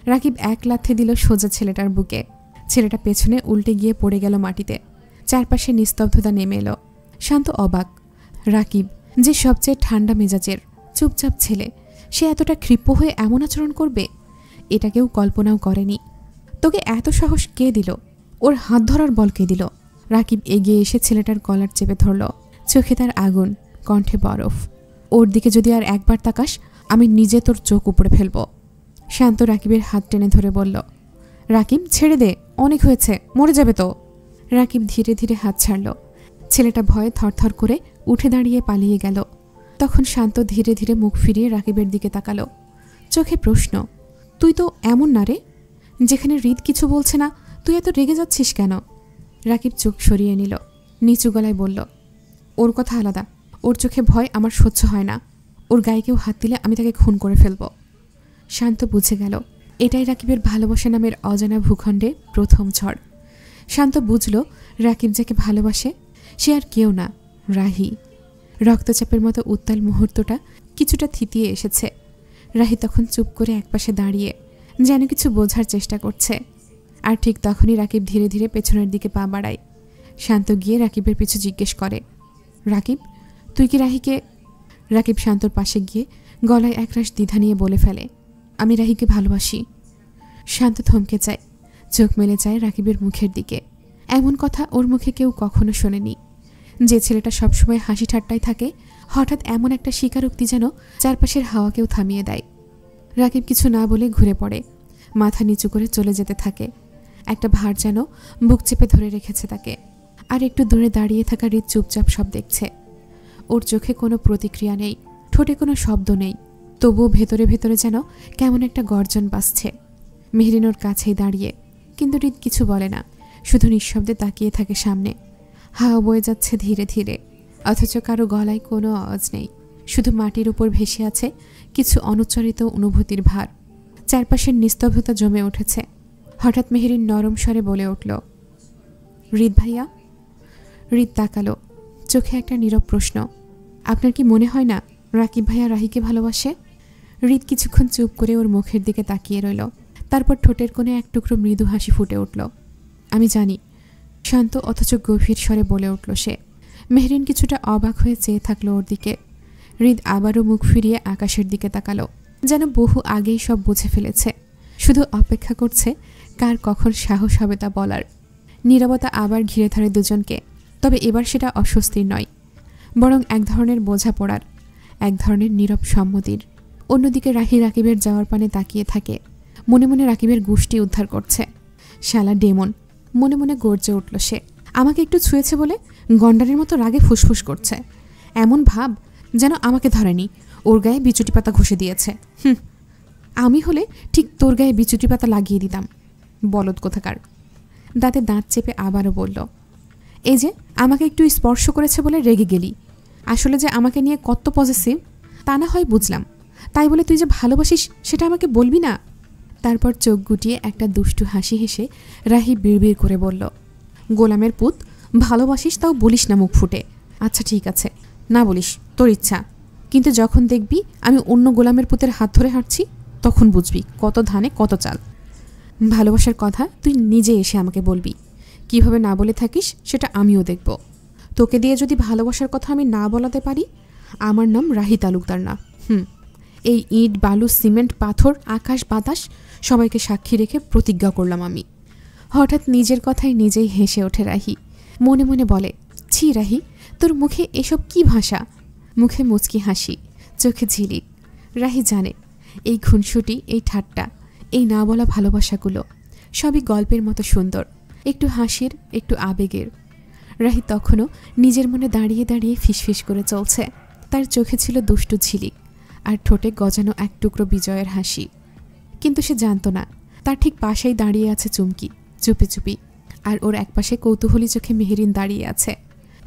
রাকিব এক লাথি দিল সোজা ছেলেটার বুকে। ছেলেটা পেছনে উল্টে গিয়ে পড়ে গেল মাটিতে। চারপাশে নিস্তব্ধতা নেমে এলো। শান্ত অবাক। রাকিব, যে সবচেয়ে ঠান্ডা মেজাজের চুপচাপ ছেলে, সে এতটা ক্ষিপ্ত হয়ে এমন আচরণ করবে এটা কেউ কল্পনাও করেনি। তোকে এত সাহস কে দিল? ওর হাত ধরার বল কে দিল? রাকিব এগিয়ে এসে ছেলেটার কলার চেপে ধরল। চোখে তার আগুন, কণ্ঠে বরফ। ওর দিকে যদি আর একবার তাকাস আমি নিজে তোর চোখ উপড়ে ফেলব। শান্ত রাকিবের হাত টেনে ধরে বলল, রাকিব ছেড়ে দে, অনেক হয়েছে, মরে যাবে তো। রাকিব ধীরে ধীরে হাত ছাড়ল। ছেলেটা ভয়ে থরথর করে উঠে দাঁড়িয়ে পালিয়ে গেল। তখন শান্ত ধীরে ধীরে মুখ ফিরিয়ে রাকিবের দিকে তাকালো। চোখে প্রশ্ন, তুই তো এমন না রে, যেখানে হৃদ কিছু বলছে না তুই এত রেগে যাচ্ছিস কেন? রাকিব চোখ সরিয়ে নিল, নিচু গলায় বলল, ওর কথা আলাদা, ওর চোখে ভয় আমার সহ্য হয় না। ওর গায়ে কেউ হাত দিলে আমি তাকে খুন করে ফেলব। শান্ত বুঝে গেল এটাই রাকিবের ভালোবাসা নামের অজানা ভূখণ্ডে প্রথম ঝড়। শান্ত বুঝল রাকিব যাকে ভালোবাসে সে আর কেউ না, রাহি। রক্তচাপের মতো উত্তাল মুহূর্তটা কিছুটা থিতিয়ে এসেছে। রাহি তখন চুপ করে একপাশে দাঁড়িয়ে যেন কিছু বোঝার চেষ্টা করছে। আর ঠিক তখনই রাকিব ধীরে ধীরে পেছনের দিকে পা বাড়ায়। শান্ত গিয়ে রাকিবের পিছু জিজ্ঞেস করে, রাকিব, তুই কি রাহিকে? রাকিব শান্তর পাশে গিয়ে গলায় একরাশ দ্বিধা নিয়ে বলে ফেলে, আমি রাহিকে ভালোবাসি। শান্ত থমকে যায়, চোখ মেলে যায় রাকিবের মুখের দিকে। এমন কথা ওর মুখে কেউ কখনো শোনেনি। যে ছেলেটা সবসময় হাসি ঠাট্টায় থাকে, হঠাৎ এমন একটা স্বীকারোক্তি যেন চারপাশের হাওয়াকেও থামিয়ে দেয়। রাকিব কিছু না বলে ঘুরে পড়ে, মাথা নিচু করে চলে যেতে থাকে। একটা ভার যেন বুক চেপে ধরে রেখেছে তাকে। আর একটু দূরে দাঁড়িয়ে থাকা হৃদ চুপচাপ সব দেখছে। ওর চোখে কোনো প্রতিক্রিয়া নেই, ঠোঁটে কোনো শব্দ নেই, তবুও ভেতরে ভেতরে যেন কেমন একটা গর্জন বাজছে। মেহরিন ওর কাছেই দাঁড়িয়ে, কিন্তু হৃদ কিছু বলে না, শুধু নিঃশব্দে তাকিয়ে থাকে সামনে। হাওয়া বয়ে যাচ্ছে ধীরে ধীরে, অথচ কারো গলায় কোনো আওয়াজ নেই। শুধু মাটির উপর ভেসে আছে কিছু অনুচ্চারিত অনুভূতির ভার। চারপাশের নিস্তব্ধতা জমে উঠেছে। হঠাৎ মেহরিন নরম স্বরে বলে উঠল, হৃদ ভাইয়া। হৃদ তাকালো, চোখে একটা নীরব প্রশ্ন, আপনার কি মনে হয় না রাকিব ভাইয়া রাহিকে ভালোবাসে? হৃদ কিছুক্ষণ চুপ করে ওর মুখের দিকে তাকিয়ে রইল। তারপর ঠোঁটের কোণে এক টুকরো মৃদু হাসি ফুটে উঠল। আমি জানি, শান্ত অথচ গভীর স্বরে বলে উঠল সে। মেহরিন কিছুটা অবাক হয়ে চেয়ে থাকলো ওর দিকে। হৃদ আবারও মুখ ফিরিয়ে আকাশের দিকে তাকালো, যেন বহু আগেই সব বুঝে ফেলেছে, শুধু অপেক্ষা করছে কার কখন সাহস হবে তা বলার। নীরবতা আবার ঘিরে ধরে দুজনকে, তবে এবার সেটা অস্বস্তির নয়, বরং এক ধরনের বোঝাপড়ার, এক ধরনের নীরব সম্মতির। অন্যদিকে রাহি রাকিবের যাওয়ার পানে তাকিয়ে থাকে, মনে মনে রাকিবের গোষ্ঠী উদ্ধার করছে। শালা ডেমন, মনে মনে গর্জে উঠল সে। আমাকে একটু ছুঁয়েছে বলে গন্ডারের মতো রাগে ফুসফুস করছে, এমন ভাব যেন আমাকে ধরেনি, ওর গায়ে বিচুটি পাতা ঘষে দিয়েছে। আমি হলে ঠিক তোর গায়ে বিচুটি পাতা লাগিয়ে দিতাম, বলদ কোথাকার। দাঁতে দাঁত চেপে আবারও বলল, এই যে আমাকে একটু স্পর্শ করেছে বলে রেগে গেলি, আসলে যে আমাকে নিয়ে কত পজিটিভ তা না হয় বুঝলাম, তাই বলে তুই যে ভালোবাসিস সেটা আমাকে বলবি না? তারপর চোখ গুটিয়ে একটা দুষ্টু হাসি হেসে রাহি বিড়বিড় করে বলল, গোলামের পুত, ভালোবাসিস তাও বলিস না মুখ ফুটে। আচ্ছা ঠিক আছে, না বলিস, তোর ইচ্ছা, কিন্তু যখন দেখবি আমি অন্য গোলামের পুতের হাত ধরে হাঁটছি তখন বুঝবি কত ধানে কত চাল। ভালোবাসার কথা তুই নিজে এসে আমাকে বলবি, কিভাবে না বলে থাকিস সেটা আমিও দেখব। তোকে দিয়ে যদি ভালোবাসার কথা আমি না বলাতে পারি, আমার নাম রাহি তালুকদার না। এই ইট বালু সিমেন্ট পাথর আকাশ বাতাস সবাইকে সাক্ষী রেখে প্রতিজ্ঞা করলাম আমি। হঠাৎ নিজের কথায় নিজেই হেসে ওঠে রাহি, মনে মনে বলে, ছি রাহি, তোর মুখে এসব কি ভাষা? মুখে মুচকি হাসি, চোখে ঝিলিক। রাহি জানে এই খুনসুটি, এই ঠাট্টা, এই না বলা ভালোবাসাগুলো সবই গল্পের মতো সুন্দর, একটু হাসির, একটু আবেগের। রাহি তখনও নিজের মনে দাঁড়িয়ে দাঁড়িয়ে ফিসফিস করে চলছে। তার চোখে ছিল দুষ্টু ঝিলিক, আর ঠোঁটে গজানো এক টুকরো বিজয়ের হাসি। কিন্তু সে জানত না তার ঠিক পাশেই দাঁড়িয়ে আছে চুমকি, চুপি চুপি, আর ওর একপাশে কৌতূহলী চোখে মেহেরিন দাঁড়িয়ে আছে।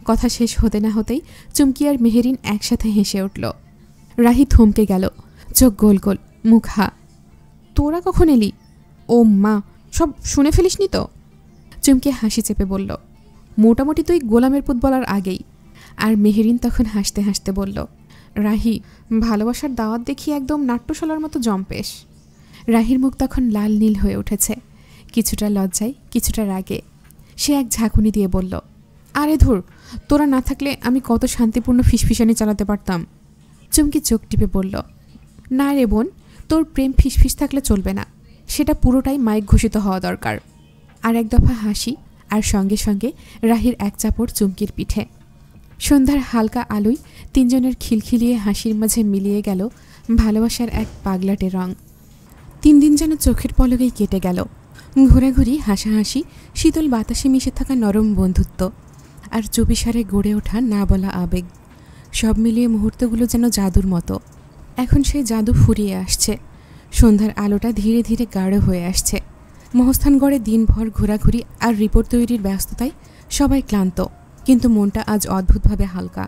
কথা শেষ হতে না হতেই চুমকি আর মেহেরিন একসাথে হেসে উঠল। রাহি থমকে গেল, চোখ গোল গোল, মুখ হা। তোরা কখন এলি? ও মা, সব শুনে ফেলিসনি তো? চুমকি হাসি চেপে বলল, মোটামুটি তুই গোলামের পুত বলার আগেই। আর মেহেরিন তখন হাসতে হাসতে বলল, রাহি, ভালোবাসার দাওয়াত দেখি একদম নাট্যশালার মতো জম্পেশ। রাহির মুখ তখন লাল নীল হয়ে উঠেছে, কিছুটা লজ্জায়, কিছুটা রাগে। সে এক ঝাঁকুনি দিয়ে বলল, আরে ধুর, তোরা না থাকলে আমি কত শান্তিপূর্ণ ফিসফিসানি চালাতে পারতাম। চুমকি চোখ টিপে বলল, না রে বোন, তোর প্রেম ফিসফিস থাকলে চলবে না, সেটা পুরোটাই মাইক ঘোষিত হওয়া দরকার। আর এক দফা হাসি, আর সঙ্গে সঙ্গে রাহির এক চাপড় চুমকির পিঠে। সন্ধ্যার হালকা আলোয় তিনজনের খিলখিলিয়ে হাসির মাঝে মিলিয়ে গেল ভালোবাসার এক পাগলাটে রং। 3 দিন যেন চোখের পলকেই কেটে গেল। ঘোরাঘুরি, হাসাহাসি, শীতল বাতাসে মিশে থাকা নরম বন্ধুত্ব, আর চুপিসারে গড়ে ওঠা না বলা আবেগ, সব মিলিয়ে মুহূর্তগুলো যেন জাদুর মতো। এখন সেই জাদু ফুরিয়ে আসছে। সন্ধ্যার আলোটা ধীরে ধীরে গাঢ় হয়ে আসছে। মহস্থানগড়ে দিনভর ঘোরাঘুরি আর রিপোর্ট তৈরির ব্যস্ততায় সবাই ক্লান্ত, কিন্তু মনটা আজ অদ্ভুতভাবে হালকা।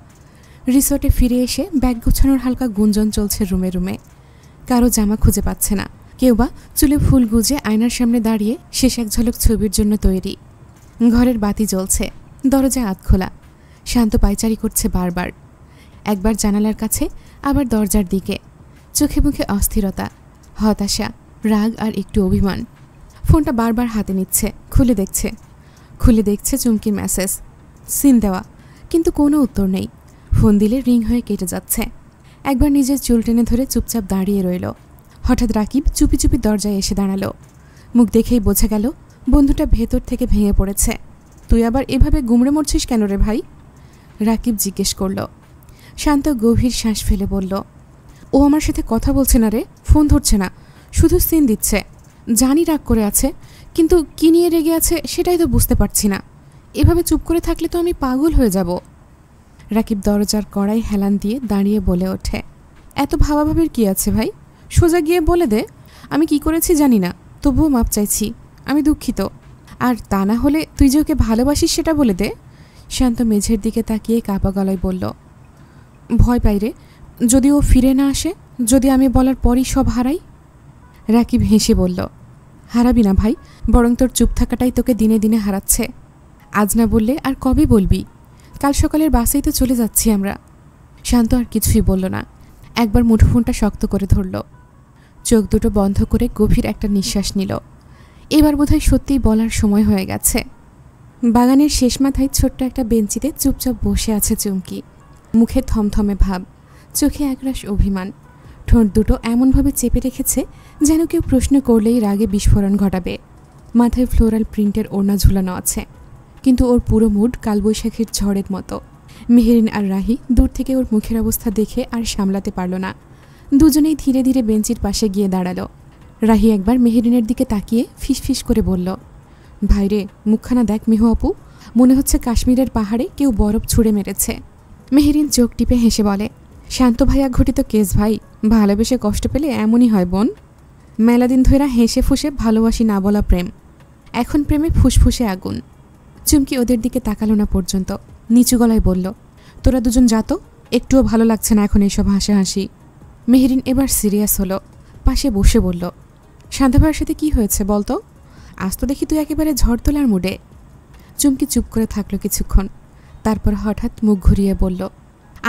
রিসোর্টে ফিরে এসে ব্যাগ গোছানোর হালকা গুঞ্জন চলছে রুমে রুমে। কারো জামা খুঁজে পাচ্ছে না, কেউ বা চুলে ফুল গুজে আয়নার সামনে দাঁড়িয়ে শেষ এক ঝলক ছবির জন্য তৈরি। ঘরের বাতি জ্বলছে, দরজা আধখোলা। শান্ত পায়চারি করছে বারবার। একবার জানালার কাছে, আবার দরজার দিকে, চোখে মুখে অস্থিরতা, হতাশা, রাগ আর একটু অভিমান। ফোনটা বারবার হাতে নিচ্ছে, খুলে দেখছে চুমকির মেসেজ, সিন দেওয়া, কিন্তু কোনো উত্তর নেই। ফোন দিলে রিং হয়ে কেটে যাচ্ছে। একবার নিজের চুল টেনে ধরে চুপচাপ দাঁড়িয়ে রইল। হঠাৎ রাকিব চুপি চুপি দরজায় এসে দাঁড়ালো। মুখ দেখেই বোঝা গেল বন্ধুটা ভেতর থেকে ভেঙে পড়েছে। তুই আবার এভাবে গুমড়ে মরছিস কেন রে ভাই? রাকিব জিজ্ঞেস করল। শান্ত গভীর শ্বাস ফেলে বলল, ও আমার সাথে কথা বলছে না রে, ফোন ধরছে না, শুধু সিন দিচ্ছে। জানি রাগ করে আছে, কিন্তু কী নিয়ে রেগে আছে সেটাই তো বুঝতে পারছি না। এভাবে চুপ করে থাকলে তো আমি পাগল হয়ে যাব। রাকিব দরজার কড়াই হেলান দিয়ে দাঁড়িয়ে বলে ওঠে, এত ভাবাভাবির কি আছে ভাই? সোজা গিয়ে বলে দে, আমি কি করেছি জানি না, তবুও মাপ চাইছি, আমি দুঃখিত। আর তা না হলে তুই যে ওকে ভালোবাসিস সেটা বলে দে। শান্ত মেঝের দিকে তাকিয়ে কাঁপা গলায় বলল, ভয় পাই রে, যদি ও ফিরে না আসে, যদি আমি বলার পরই সব হারাই। রাকিব হেসে বলল, হারাবি না ভাই, বরং তোর চুপ থাকাটাই তোকে দিনে দিনে হারাচ্ছে। আজ না বললে আর কবে বলবি? কাল সকালের বাসেই তো চলে যাচ্ছি আমরা। শান্ত আর কিছুই বলল না, একবার মুঠোফোনটা শক্ত করে ধরল। চোখ দুটো বন্ধ করে গভীর একটা নিঃশ্বাস নিল। এবার বোধহয় সত্যিই বলার সময় হয়ে গেছে। বাগানের শেষ মাথায় ছোট্ট একটা বেঞ্চিতে চুপচাপ বসে আছে চুমকি। মুখে থমথমে ভাব, চোখে একরাশ অভিমান। ঠোঁট দুটো এমনভাবে চেপে রেখেছে যেন কেউ প্রশ্ন করলেই রাগে বিস্ফোরণ ঘটাবে। মাথায় ফ্লোরাল প্রিন্টের ওড়না ঝুলানো আছে, কিন্তু ওর পুরো মুড কালবৈশাখীর ঝড়ের মতো। মেহেরিন আর রাহি দূর থেকে ওর মুখের অবস্থা দেখে আর সামলাতে পারল না। দুজনেই ধীরে ধীরে বেঞ্চির পাশে গিয়ে দাঁড়ালো। রাহি একবার মেহেরিনের দিকে তাকিয়ে ফিসফিস করে বলল, ভাইরে, মুখখানা দেখ মেহু আপু, মনে হচ্ছে কাশ্মীরের পাহাড়ে কেউ বরফ ছুঁড়ে মেরেছে। মেহেরিন চোখ টিপে হেসে বলে, শান্ত ভাইয়া ঘটিত কেস ভাই, ভালোবেসে কষ্ট পেলে এমনই হয় বোন। মেলাদিন ধইরা হেসে ফুসে ভালোবাসি না বলা প্রেম, এখন প্রেমে ফুসফুসে আগুন। চুমকি ওদের দিকে তাকালো না পর্যন্ত, নিচু গলায় বলল, তোরা দুজন যা তো, একটুও ভালো লাগছে না এখন এইসব হাসাহাসি। মেহেরিন এবার সিরিয়াস হলো, পাশে বসে বলল, শান্ত ভাইয়ের সাথে কি হয়েছে বলতো? আজ তো দেখি তুই একেবারে ঝড় তোলার মুডে। চুমকি চুপ করে থাকলো কিছুক্ষণ, তারপর হঠাৎ মুখ ঘুরিয়ে বলল,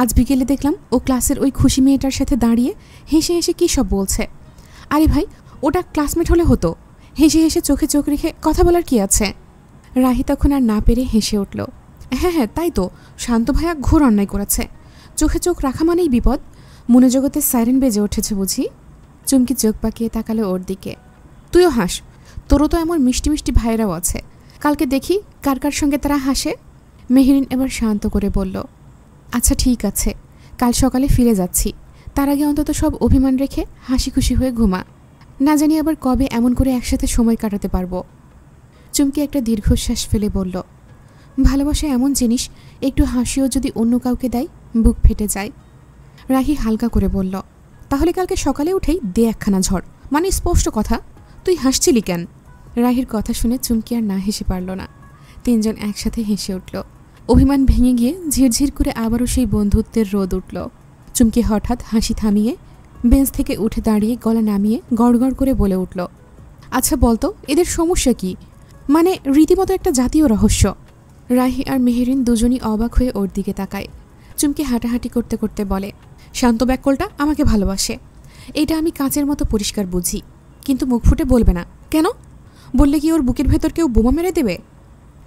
আজ বিকেলে দেখলাম ও ক্লাসের ওই খুশি মেয়েটার সাথে দাঁড়িয়ে হেসে হেসে কী সব বলছে। আরে ভাই, ওটা ক্লাসমেট হলে হতো, হেসে হেসে চোখে চোখ রেখে কথা বলার কি আছে? রাহি তখন আর না পেরে হেসে উঠল, হ্যাঁ হ্যাঁ তাই তো, শান্ত ভাইয়া ঘোর অন্যায় করেছে, চোখে চোখ রাখা মানেই বিপদ। মনোজগতের সাইরেন বেজে উঠেছে বুঝি। চুমকি চোখ পাকিয়ে তাকালো ওর দিকে, তুইও হাস, তোরও তো এমন মিষ্টি মিষ্টি ভাইয়েরাও আছে, কালকে দেখি কার কার সঙ্গে তারা হাসে। মেহেরিন এবার শান্ত করে বলল, আচ্ছা ঠিক আছে, কাল সকালে ফিরে যাচ্ছি, তার আগে অন্তত সব অভিমান রেখে হাসি খুশি হয়ে ঘুমা, না জানি আবার কবে এমন করে একসাথে সময় কাটাতে পারবো। চুমকি একটা দীর্ঘশ্বাস ফেলে বলল, ভালোবাসা এমন জিনিস, একটু হাসিও যদি অন্য কাউকে দেয় বুক ফেটে যায়। রাহি হালকা করে বলল, তাহলে কালকে সকালে উঠেই দে একখানা ঝড়, মানে স্পষ্ট কথা, তুই হাসছিলি কেন? রাহির কথা শুনে চুমকি আর না হেসে পারল না। তিনজন একসাথে হেসে উঠল। অভিমান ভেঙে গিয়ে ঝিরঝির করে আবারও সেই বন্ধুত্বের রোদ উঠল। চুমকি হঠাৎ হাসি থামিয়ে বেঞ্চ থেকে উঠে দাঁড়িয়ে গলা নামিয়ে গড়গড় করে বলে উঠল, আচ্ছা বলতো এদের সমস্যা কি? মানে রীতিমতো একটা জাতীয় রহস্য। রাহি আর মেহেরিন দুজনই অবাক হয়ে ওর দিকে তাকায়। চুমকি হাঁটাহাঁটি করতে করতে বলে, শান্ত ব্যাককলটা আমাকে ভালোবাসে, এটা আমি কাঁচের মতো পরিষ্কার বুঝি, কিন্তু মুখ ফুটে বলবে না কেন? বললে কি ওর বুকের ভেতর কেউ বোমা মেরে দেবে?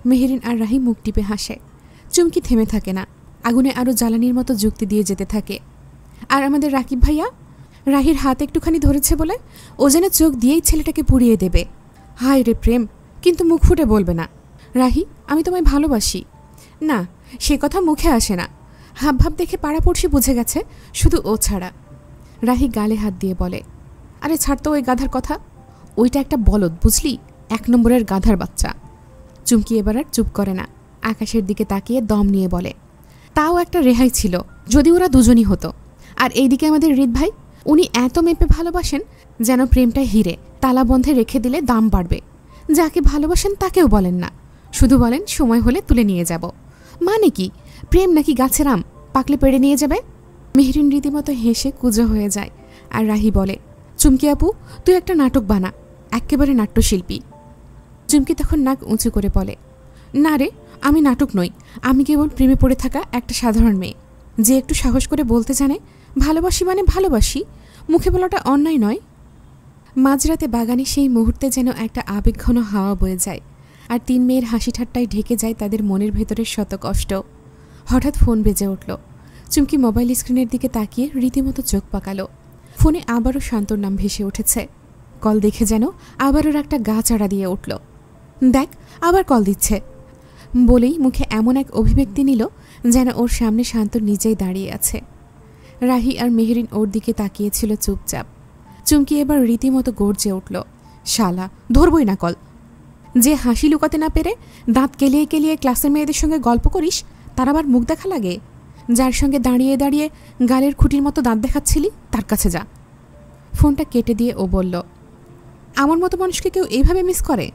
মেহেরিন আর রাহি মুখ টিপে হাসে। চুমকি থেমে থাকে না, আগুনে আরও জ্বালানির মতো যুক্তি দিয়ে যেতে থাকে। আর আমাদের রাকিব ভাইয়া, রাহির হাত একটুখানি ধরেছে বলে ও যেন চোখ দিয়েই ছেলেটাকে পুড়িয়ে দেবে। হায় রে প্রেম, কিন্তু মুখ ফুটে বলবে না, রাহি আমি তোমায় ভালোবাসি। না, সে কথা মুখে আসে না, হাব ভাব দেখে পাড়াপড়শি বুঝে গেছে, শুধু ও ছাড়া। রাহি গালে হাত দিয়ে বলে, আরে ছাড় তো ওই গাধার কথা, ওইটা একটা বলদ বুঝলি, 1 নম্বরের গাধার বাচ্চা। চুমকি এবার আর চুপ করে না, আকাশের দিকে তাকিয়ে দম নিয়ে বলে, তাও একটা রেহাই ছিল যদি ওরা দুজনই হতো। আর এইদিকে আমাদের হৃদ ভাই, উনি এত মেপে ভালোবাসেন যেন প্রেমটা হিরে, তালা বন্ধে রেখে দিলে দাম বাড়বে। যাকে ভালোবাসেন তাকেও বলেন না, শুধু বলেন সময় হলে তুলে নিয়ে যাব। মানে কি, প্রেম নাকি গাছের আম, পাকলে পেড়ে নিয়ে যাবে? মেহরিন রীতিমতো হেসে কুজো হয়ে যায়। আর রাহি বলে, চুমকি আপু তুই একটা নাটক বানা, একেবারে নাট্যশিল্পী। চুমকি তখন নাক উঁচু করে বলে, না রে, আমি নাটক নই, আমি কেবল প্রেমে পড়ে থাকা একটা সাধারণ মেয়ে, যে একটু সাহস করে বলতে জানে ভালোবাসি মানে ভালোবাসি, মুখে বলাটা অন্যায় নয়। মাঝরাতে বাগানে সেই মুহূর্তে যেন একটা আবেগঘন হাওয়া বয়ে যায়, আর 3 মেয়ের হাসি ঠাট্টায় ঢেকে যায় তাদের মনের ভেতরের শত কষ্ট। হঠাৎ ফোন বেজে উঠল। চুমকি মোবাইল স্ক্রিনের দিকে তাকিয়ে রীতিমতো চোখ পাকালো। ফোনে আবারও শান্তর নাম ভেসে উঠেছে। কল দেখে যেন আবার ওর একটা গা চাড়া দিয়ে উঠল। দেখ, আবার কল দিচ্ছে বলেই মুখে এমন এক অভিব্যক্তি নিল যেন ওর সামনে শান্ত নিজেই দাঁড়িয়ে আছে। রাহি আর মেহরিন ওর দিকে তাকিয়েছিল চুপচাপ। চুমকি এবার রীতিমতো গর্জে উঠল, শালা, ধরবই না কল। যে হাসি লুকাতে না পেরে দাঁত কেলিয়ে কেলিয়ে ক্লাসের মেয়েদের সঙ্গে গল্প করিস, তার আবার মুখ দেখা লাগে? যার সঙ্গে দাঁড়িয়ে দাঁড়িয়ে গালের খুঁটির মতো দাঁত দেখাচ্ছিলি, তার কাছে যা। ফোনটা কেটে দিয়ে ও বলল, আমার মতো মানুষকে কেউ এইভাবে মিস করে?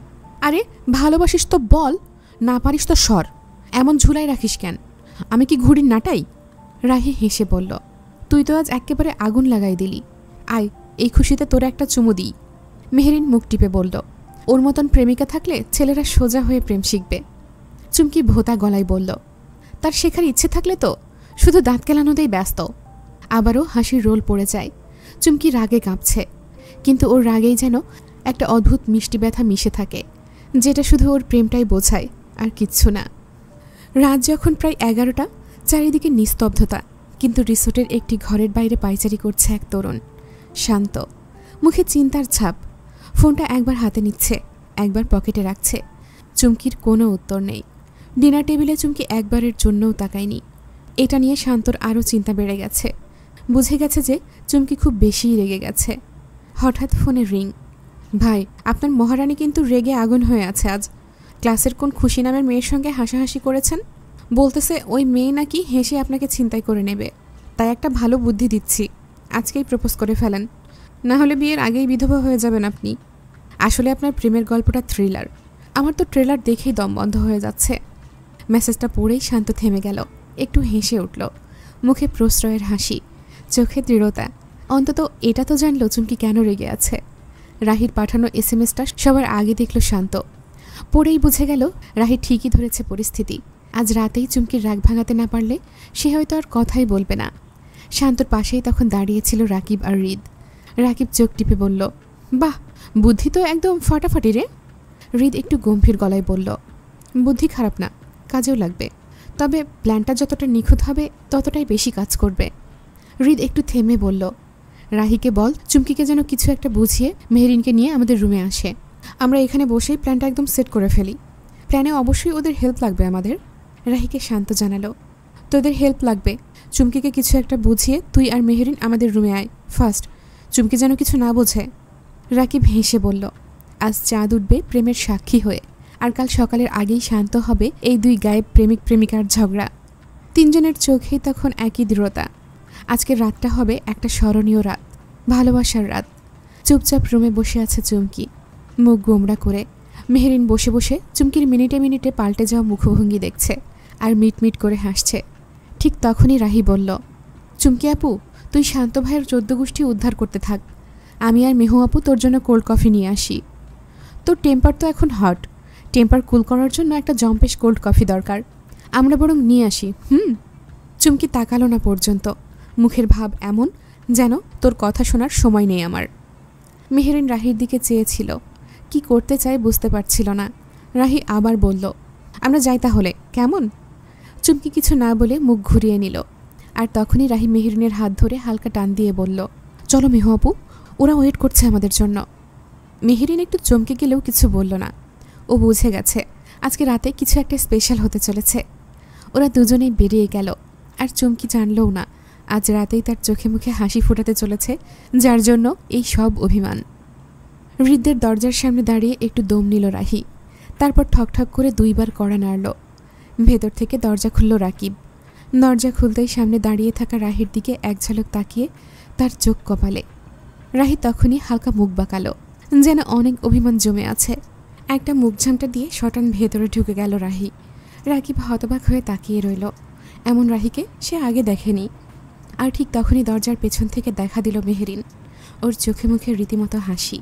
আরে ভালোবাসিস তো বল, না পারিস তো সর, এমন ঝুলাই রাখিস কেন? আমি কি ঘুড়ির নাটাই? রাহি হেসে বলল, তুই তো আজ একেবারে আগুন লাগাই দিলি। আয়, এই খুশিতে তোরা একটা চুমু দিই। মেহরিন মুখ টিপে বলল, ওর মতন প্রেমিকা থাকলে ছেলেরা সোজা হয়ে প্রেম শিখবে। চুমকি ভোতা গলায় বলল, তার শেখার ইচ্ছে থাকলে তো শুধু দাঁত কেলানোতেই ব্যস্ত। আবারও হাসির রোল পড়ে যায়। চুমকি রাগে কাঁপছে, কিন্তু ওর রাগেই যেন একটা অদ্ভুত মিষ্টি ব্যথা মিশে থাকে, যেটা শুধু ওর প্রেমটাই বোঝায়, আর কিচ্ছু না। রাত যখন প্রায় 11টা, চারিদিকে নিস্তব্ধতা, কিন্তু রিসোর্টের একটি ঘরের বাইরে পায়চারি করছে এক তরুণ। শান্ত, মুখে চিন্তার ছাপ। ফোনটা একবার হাতে নিচ্ছে, একবার পকেটে রাখছে। চুমকির কোনো উত্তর নেই। ডিনার টেবিলে চুমকি একবারের জন্যও তাকায়নি। এটা নিয়ে শান্তর আরও চিন্তা বেড়ে গেছে। বুঝে গেছে যে চুমকি খুব বেশিই রেগে গেছে। হঠাৎ ফোনে রিং। ভাই, আপনার মহারানী কিন্তু রেগে আগুন হয়ে আছে আজ। ক্লাসের কোন খুশি নামের মেয়ের সঙ্গে হাসাহাসি করেছেন, বলতেছে ওই মেয়ে নাকি হেসে আপনাকে ছিনতাই করে নেবে। তাই একটা ভালো বুদ্ধি দিচ্ছি, আজকেই প্রপোজ করে ফেলেন, না হলে বিয়ের আগেই বিধবা হয়ে যাবেন আপনি। আসলে আপনার প্রেমের গল্পটা থ্রিলার। আমার তো ট্রেলার দেখেই দম বন্ধ হয়ে যাচ্ছে। মেসেজটা পড়েই শান্ত থেমে গেল, একটু হেসে উঠল। মুখে প্রশ্রয়ের হাসি, চোখে দৃঢ়তা। অন্তত এটা তো জানল চুমকি কেন রেগে আছে। রাহির পাঠানো SMS-টা সবার আগে দেখল শান্ত। পড়েই বুঝে গেল রাহি ঠিকই ধরেছে পরিস্থিতি। আজ রাতেই চুমকির রাগ ভাঙাতে না পারলে সে হয়তো আর কথাই বলবে না। শান্তর পাশেই তখন দাঁড়িয়েছিল রাকিব আর হৃদ। রাকিব চোখ টিপে বলল, বাহ, বুদ্ধি তো একদম ফাটাফাটি রে। হৃদ একটু গম্ভীর গলায় বলল, বুদ্ধি খারাপ না, কাজেও লাগবে, তবে প্ল্যানটা যতটা নিখুঁত হবে ততটাই বেশি কাজ করবে। হৃদ একটু থেমে বলল, রাহিকে বল চুমকিকে যেন কিছু একটা বুঝিয়ে মেহরিনকে নিয়ে আমাদের রুমে আসে। আমরা এখানে বসেই প্ল্যানটা একদম সেট করে ফেলি। প্ল্যানে অবশ্যই ওদের হেল্প লাগবে আমাদের। রাহিকে শান্ত জানালো, তোদের হেল্প লাগবে। চুমকিকে কিছু একটা বুঝিয়ে তুই আর মেহরিন আমাদের রুমে আয় ফার্স্ট, চুমকি যেন কিছু না বোঝে। রাকিব হেসে বলল, আজ চাঁদ উঠবে প্রেমের সাক্ষী হয়ে, আর কাল সকালের আগেই শান্ত হবে এই দুই গায়েব প্রেমিক প্রেমিকার ঝগড়া। তিনজনের চোখেই তখন একই দৃঢ়তা। আজকের রাতটা হবে একটা স্মরণীয় রাত, ভালোবাসার রাত। চুপচাপ রুমে বসে আছে চুমকি, মুখ গোমড়া করে। মেহরিন বসে বসে চুমকির মিনিটে মিনিটে পাল্টে যাওয়া মুখভঙ্গি দেখছে আর মিটমিট করে হাসছে। ঠিক তখনই রাহি বলল, চুমকি আপু, তুই শান্ত ভাইয়ের 14 গোষ্ঠী উদ্ধার করতে থাক, আমি আর মেহু আপু তোর জন্য কোল্ড কফি নিয়ে আসি। তোর টেম্পার তো এখন হট, টেম্পার কুল করার জন্য একটা জম্পেশ কোল্ড কফি দরকার, আমরা বরং নিয়ে আসি। চুমকি তাকালো না পর্যন্ত, মুখের ভাব এমন যেন তোর কথা শোনার সময় নেই আমার। মেহরিন রাহির দিকে চেয়েছিল, কি করতে চায় বুঝতে পারছিল না। রাহি আবার বলল, আমরা যাই তাহলে, কেমন? চুমকি কিছু না বলে মুখ ঘুরিয়ে নিল। আর তখনই রাহি মেহরিনের হাত ধরে হালকা টান দিয়ে বলল, চলো মেহু আপু, ওরা ওয়েট করছে আমাদের জন্য। মেহরিন একটু চমকে গেলেও কিছু বলল না। ও বুঝে গেছে আজকে রাতে কিছু একটা স্পেশাল হতে চলেছে। ওরা দুজনেই বেরিয়ে গেল। আর চুমকি জানলও না আজ রাতেই তার চোখে মুখে হাসি ফোটাতে চলেছে, যার জন্য এই সব অভিমান। হৃদের দরজার সামনে দাঁড়িয়ে একটু দম নিল রাহি, তারপর ঠকঠক করে 2 বার কড়া নাড়ল। ভেতর থেকে দরজা খুলল রাকিব। দরজা খুলতেই সামনে দাঁড়িয়ে থাকা রাহির দিকে এক ঝলক তাকিয়ে তার চোখ কপালে। রাহি তখনই হালকা মুখ বাঁকালো, যেন অনেক অভিমান জমে আছে। একটা মুখ ঝামটা দিয়ে শটান ভেতরে ঢুকে গেল রাহি। রাকিব হতবাক হয়ে তাকিয়ে রইল, এমন রাহিকে সে আগে দেখেনি। আর ঠিক তখনই দরজার পেছন থেকে দেখা দিল মেহরিন। ওর চোখে মুখে রীতিমতো হাসি।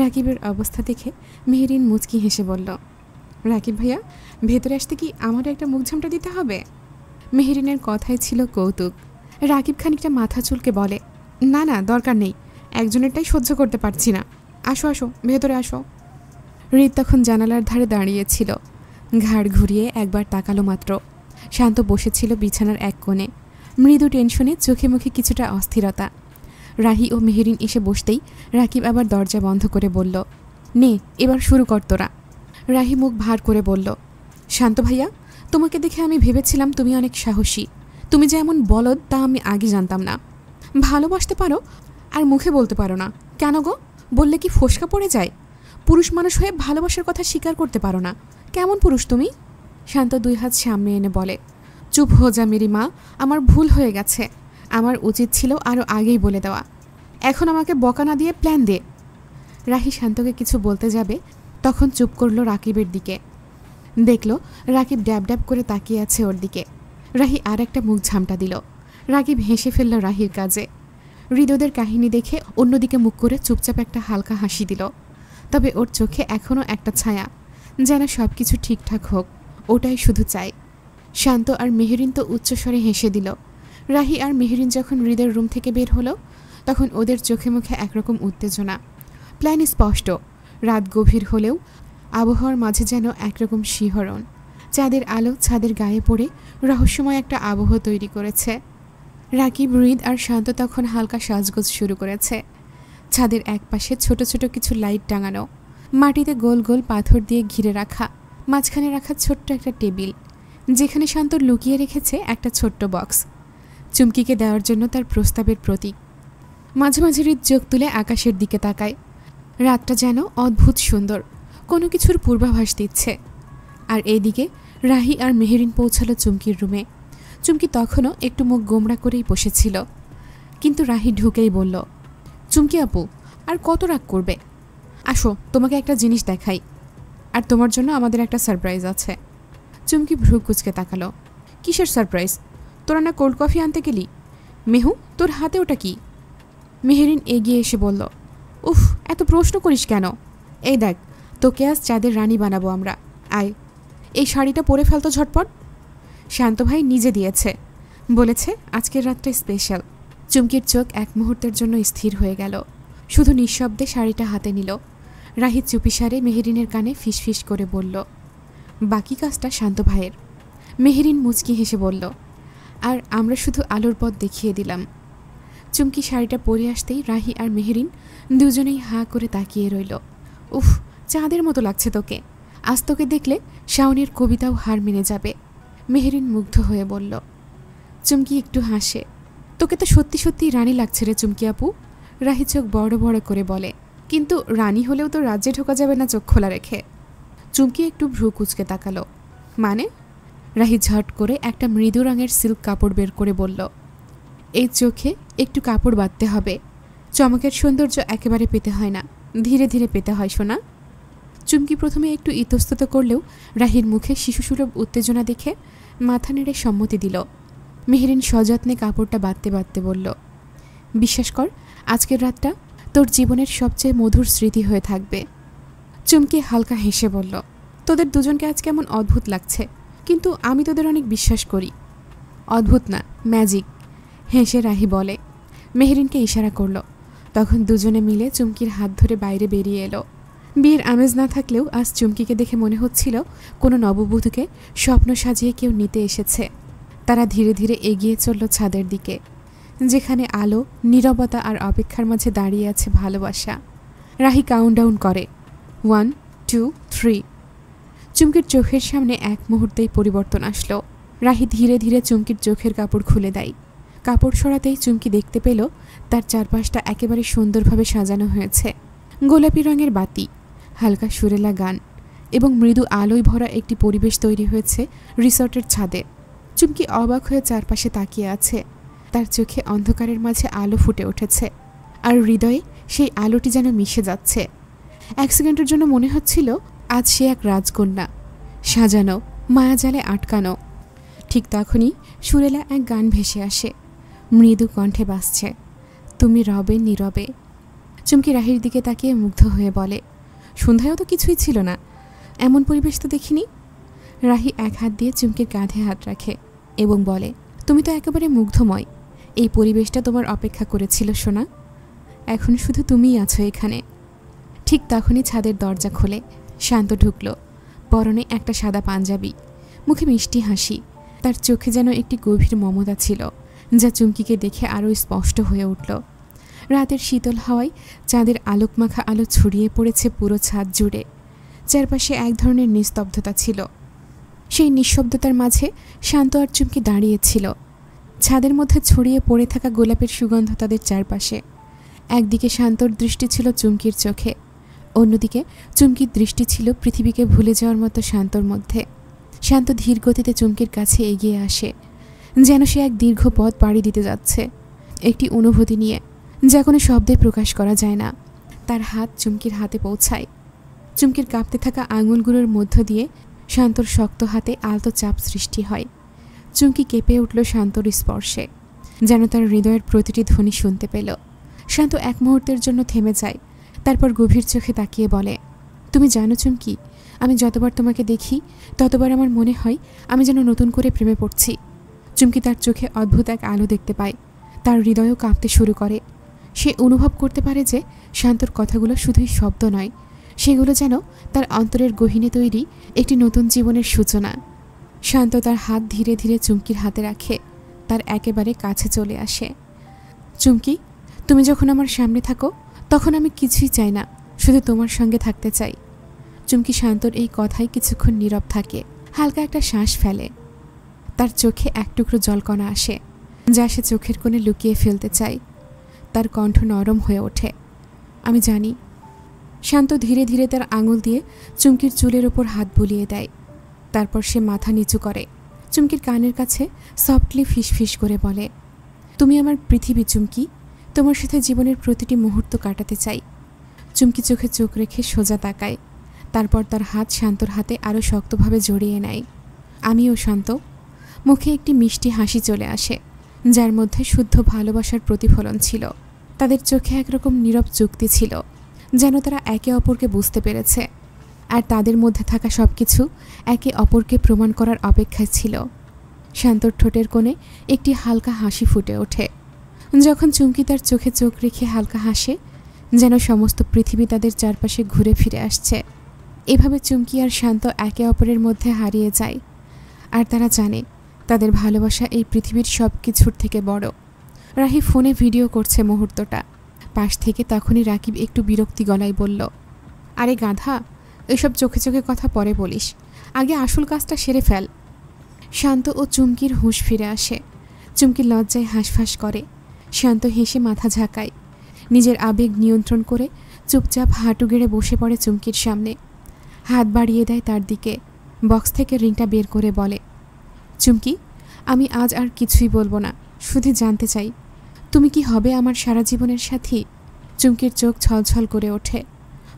রাকিবের অবস্থা দেখে মেহরিন মুচকি হেসে বলল, রাকিব ভাইয়া, ভেতরে আসতে কি আমার একটা মুখ ঝামটা দিতে হবে? মেহরিনের কথাই ছিল কৌতুক, রাকিব খানিকটা মাথা চুলকে বলে, না না দরকার নেই, একজনেরটাই সহ্য করতে পারছি না, আসো আসো ভেতরে আসো। হৃদ তখন জানালার ধারে দাঁড়িয়েছিল, ঘাড় ঘুরিয়ে একবার তাকালো মাত্র। শান্ত বসেছিল বিছানার এক কোণে, মৃদু টেনশনে, চোখে মুখে কিছুটা অস্থিরতা। রাহি ও মেহেরিন এসে বসতেই রাকিব আবার দরজা বন্ধ করে বলল, নে এবার শুরু কর তোরা। রাহি মুখ ভার করে বলল, শান্ত ভাইয়া, তোমাকে দেখে আমি ভেবেছিলাম তুমি অনেক সাহসী, তুমি যে এমন বলদ তা আমি আগে জানতাম না। ভালোবাসতে পারো আর মুখে বলতে পারো না, কেন গো? বললে কি ফোসকা পড়ে যায়? পুরুষ মানুষ হয়ে ভালোবাসার কথা স্বীকার করতে পারো না, কেমন পুরুষ তুমি? শান্ত 2 হাত সামনে এনে বলে, চুপ হো যা মেরি মা, আমার ভুল হয়ে গেছে, আমার উচিত ছিল আরও আগেই বলে দেওয়া। এখন আমাকে বকা না দিয়ে প্ল্যান দে। রাহি শান্তকে কিছু বলতে যাবে, তখন চুপ করলো রাকিবের দিকে। দেখল রাকিব ড্যাব ড্যাব করে তাকিয়ে আছে ওর দিকে। রাহি আর একটা মুখ ঝামটা দিল। রাকিব হেসে ফেলল রাহির কাজে। হৃদয়ের কাহিনী দেখে অন্যদিকে মুখ করে চুপচাপ একটা হালকা হাসি দিল। তবে ওর চোখে এখনও একটা ছায়া, যেন সব কিছু ঠিকঠাক হোক, ওটাই শুধু চাই। শান্ত আর মেহেরিন তো উচ্চস্বরে হেসে দিল। রাহি আর মেহেরিন যখন হৃদয়ের রুম থেকে বের হলো, তখন ওদের চোখে মুখে একরকম উত্তেজনা। প্ল্যান স্পষ্ট, রাত গভীর হলেও আবহাওয়ার মাঝে যেন একরকম শিহরণ। চাঁদের আলো ছাদের গায়ে পড়ে রহস্যময় একটা আবহ তৈরি করেছে। রাকিব, হৃদ আর শান্ত তখন হালকা সাজগোজ শুরু করেছে। ছাদের একপাশে ছোট ছোট কিছু লাইট টাঙানো, মাটিতে গোল গোল পাথর দিয়ে ঘিরে রাখা, মাঝখানে রাখা ছোট্ট একটা টেবিল, যেখানে শান্ত লুকিয়ে রেখেছে একটা ছোট্ট বক্স, চুমকিকে দেওয়ার জন্য তার প্রস্তাবের প্রতীক। মাঝে মাঝে হৃদ চোখ তুলে আকাশের দিকে তাকায়। রাতটা যেন অদ্ভুত সুন্দর, কোনো কিছুর পূর্বাভাস দিচ্ছে। আর এইদিকে রাহি আর মেহেরিন পৌঁছালো চুমকির রুমে। চুমকি তখনও একটু মুখ গোমড়া করেই বসেছিল, কিন্তু রাহি ঢুকেই বলল, চুমকি আপু, আর কত রাগ করবে? আসো তোমাকে একটা জিনিস দেখাই, আর তোমার জন্য আমাদের একটা সারপ্রাইজ আছে। চুমকি ভ্রু কুচকে তাকালো, কিসের সারপ্রাইজ? তোরা না কোল্ড কফি আনতে গেলি? মেহু, তোর হাতে ওটা কি? মেহেরিন এগিয়ে এসে বলল, উফ, এত প্রশ্ন করিস কেন? এই দেখ, তোকে আজ চাঁদের রানী বানাবো আমরা, আয়। এই শাড়িটা পরে ফেলতো ঝটপট। শান্ত ভাই নিজে দিয়েছে, বলেছে আজকের রাতটা স্পেশাল। চুমকির চোখ এক মুহূর্তের জন্য স্থির হয়ে গেল, শুধু নিঃশব্দে শাড়িটা হাতে নিল। রাহি চুপিসারে মেহেরিনের কানে ফিসফিস করে বলল, বাকি কাজটা শান্ত ভাইয়ের। মেহেরিন মুচকি হেসে বলল, আর আমরা শুধু আলোর পথ দেখিয়ে দিলাম। চুমকি শাড়িটা পরে আসতেই রাহি আর মেহেরিন দুজনেই হাঁ করে তাকিয়ে রইল। উফ, চাঁদের মতো লাগছে তোকে, আজ তোকে দেখলে শাওনের কবিতাও হার মেনে যাবে। মেহেরিন মুগ্ধ হয়ে বলল। চুমকি একটু হাসে, তোকে তো সত্যি সত্যি রানী লাগছে রে চুমকি আপু। রাহি চোখ বড় বড় করে বলে, কিন্তু রানী হলেও তো রাজ্যে ঢোকা যাবে না চোখ খোলা রেখে। চুমকি একটু ভ্রু কুচকে তাকালো, মানে? রাহি ঝট করে একটা মৃদু রঙের সিল্ক কাপড় বের করে বলল, এই চোখে একটু কাপড় বাঁধতে হবে, চমকের সৌন্দর্য একেবারে পেতে হয় না, ধীরে ধীরে পেতে হয় শোনা। চুমকি প্রথমে একটু ইতস্তত করলেও রাহির মুখে শিশুসুলভ উত্তেজনা দেখে মাথা নেড়ে সম্মতি দিল। মেহেরিন সযত্নে কাপড়টা বাঁধতে বাঁধতে বলল, বিশ্বাস কর, আজকের রাতটা তোর জীবনের সবচেয়ে মধুর স্মৃতি হয়ে থাকবে। চুমকি হালকা হেসে বলল, তোদের দুজনকে আজ কেমন অদ্ভুত লাগছে, কিন্তু আমি তোদের অনেক বিশ্বাস করি। অদ্ভুত না, ম্যাজিক, হেসে রাহি বলে। মেহেরিনকে ইশারা করল। তখন দুজনে মিলে চুমকির হাত ধরে বাইরে বেরিয়ে এলো। বিয়ের আমেজ না থাকলেও আজ চুমকিকে দেখে মনে হচ্ছিল কোনো নববধূকে স্বপ্ন সাজিয়ে কেউ নিতে এসেছে। তারা ধীরে ধীরে এগিয়ে চলল ছাদের দিকে, যেখানে আলো, নীরবতা আর অপেক্ষার মাঝে দাঁড়িয়ে আছে ভালোবাসা। রাহি কাউন্টডাউন করে, 1, 2, 3। চুমকির চোখের সামনে এক মুহূর্তেই পরিবর্তন আসলো। রাহি ধীরে ধীরে চুমকির চোখের কাপড় খুলে দেয়। কাপড় সরাতেই চুমকি দেখতে পেল তার চারপাশটা একেবারে সুন্দরভাবে সাজানো হয়েছে। গোলাপি রঙের বাতি, হালকা সুরেলা গান এবং মৃদু আলোয় ভরা একটি পরিবেশ তৈরি হয়েছে রিসর্টের ছাদে। চুমকি অবাক হয়ে চারপাশে তাকিয়ে আছে। তার চোখে অন্ধকারের মাঝে আলো ফুটে উঠেছে, আর হৃদয়ে সেই আলোটি যেন মিশে যাচ্ছে। এক সেকেন্ডের জন্য মনে হচ্ছিল আজ সে এক রাজকন্যা, সাজানো, মায়াজালে আটকানো। ঠিক তখনই সুরেলা এক গান ভেসে আসে, মৃদু কণ্ঠে বাজছে, তুমি রবে নীরবে। চুমকি রাহির দিকে তাকিয়ে মুগ্ধ হয়ে বলে, সন্ধ্যায়ও তো কিছুই ছিল না, এমন পরিবেশ তো দেখিনি। রাহি এক হাত দিয়ে চুমকির কাঁধে হাত রাখে এবং বলে, তুমি তো একেবারে মুগ্ধময়, এই পরিবেশটা তোমার অপেক্ষা করেছিল সোনা। এখন শুধু তুমিই আছো এখানে। ঠিক তখনই ছাদের দরজা খোলে। শান্ত ঢুকল। পরনে একটা সাদা পাঞ্জাবি, মুখে মিষ্টি হাসি। তার চোখে যেন একটি গভীর মমতা ছিল, যা চুমকিকে দেখে আরও স্পষ্ট হয়ে উঠল। রাতের শীতল হাওয়ায় চাঁদের আলোকমাখা আলো ছড়িয়ে পড়েছে পুরো ছাদ জুড়ে। চারপাশে এক ধরনের নিস্তব্ধতা ছিল। সেই নিঃশব্দতার মাঝে শান্ত আর চুমকি দাঁড়িয়েছিল। ছাদের মধ্যে ছড়িয়ে পড়ে থাকা গোলাপের সুগন্ধ তাদের চারপাশে। একদিকে শান্তর দৃষ্টি ছিল চুমকির চোখে, অন্যদিকে চুমকির দৃষ্টি ছিল পৃথিবীকে ভুলে যাওয়ার মতো শান্তর মধ্যে। শান্ত ধীর গতিতে চুমকির কাছে এগিয়ে আসে, যেন সে এক দীর্ঘ পথ পাড়ি দিতে যাচ্ছে, একটি অনুভূতি নিয়ে যা কোনো শব্দে প্রকাশ করা যায় না। তার হাত চুমকির হাতে পৌঁছায়। চুমকির কাঁপতে থাকা আঙুলগুলোর মধ্য দিয়ে শান্তর শক্ত হাতে আলতো চাপ সৃষ্টি হয়। চুমকি কেঁপে উঠল শান্তর স্পর্শে, যেন তার হৃদয়ের প্রতিটি ধ্বনি শুনতে পেল। শান্ত এক মুহূর্তের জন্য থেমে যায়, তারপর গভীর চোখে তাকিয়ে বলে, তুমি জানো চুমকি, আমি যতবার তোমাকে দেখি ততবার আমার মনে হয় আমি যেন নতুন করে প্রেমে পড়ছি। চুমকি তার চোখে অদ্ভুত এক আলো দেখতে পায়। তার হৃদয়ও কাঁপতে শুরু করে। সে অনুভব করতে পারে যে শান্তর কথাগুলো শুধুই শব্দ নয়, সেগুলো যেন তার অন্তরের গহীনে তৈরি একটি নতুন জীবনের সূচনা। শান্ত তার হাত ধীরে ধীরে চুমকির হাতে রাখে, তার একেবারে কাছে চলে আসে। চুমকি, তুমি যখন আমার সামনে থাকো তখন আমি কিছুই চাই না, শুধু তোমার সঙ্গে থাকতে চাই। চুমকি শান্তর এই কথায় কিছুক্ষণ নীরব থাকে, হালকা একটা শ্বাস ফেলে। তার চোখে এক টুকরো জলকণা আসে, যা সে চোখের কোণে লুকিয়ে ফেলতে চায়। তার কণ্ঠ নরম হয়ে ওঠে, আমি জানি। শান্ত ধীরে ধীরে তার আঙুল দিয়ে চুমকির চুলের ওপর হাত বুলিয়ে দেয়। তারপর সে মাথা নিচু করে চুমকির কানের কাছে সফটলি ফিসফিস করে বলে, তুমি আমার পৃথিবী চুমকি, তোমার সাথে জীবনের প্রতিটি মুহূর্ত কাটাতে চাই। চুমকি চোখে চোখ রেখে সোজা তাকায়, তারপর তার হাত শান্তর হাতে আরও শক্তভাবে জড়িয়ে নেয়। আমিও শান্ত। মুখে একটি মিষ্টি হাসি চলে আসে, যার মধ্যে শুদ্ধ ভালোবাসার প্রতিফলন ছিল। তাদের চোখে একরকম নীরব চুক্তি ছিল, যেন তারা একে অপরকে বুঝতে পেরেছে, আর তাদের মধ্যে থাকা সব কিছু একে অপরকে প্রমাণ করার অপেক্ষায় ছিল। শান্তর ঠোঁটের কোণে একটি হালকা হাসি ফুটে ওঠে। যখন চুমকি তার চোখে চোখ রেখে হালকা হাসে, যেন সমস্ত পৃথিবী তাদের চারপাশে ঘুরে ফিরে আসছে। এভাবে চুমকি আর শান্ত একে অপরের মধ্যে হারিয়ে যায়, আর তারা জানে তাদের ভালোবাসা এই পৃথিবীর সব কিছুর থেকে বড়। রাহি ফোনে ভিডিও করছে মুহূর্তটা। পাশ থেকে তখনই রাকিব একটু বিরক্তি গলায় বলল, আরে গাধা, এসব চোখে চোখে কথা পরে বলিস, আগে আসল কাজটা সেরে ফেল। শান্ত ও চুমকির হুঁশ ফিরে আসে। চুমকি লজ্জায় হাঁসফাঁস করে। শান্ত হেসে মাথা ঝাঁকায়, নিজের আবেগ নিয়ন্ত্রণ করে চুপচাপ হাঁটু গেড়ে বসে পড়ে চুমকির সামনে। হাত বাড়িয়ে দেয় তার দিকে। বক্স থেকে রিংটা বের করে বলে, চুমকি, আমি আজ আর কিছুই বলবো না, শুধু জানতে চাই তুমি কি হবে আমার সারা জীবনের সাথী। চুমকির চোখ ছলছল করে ওঠে।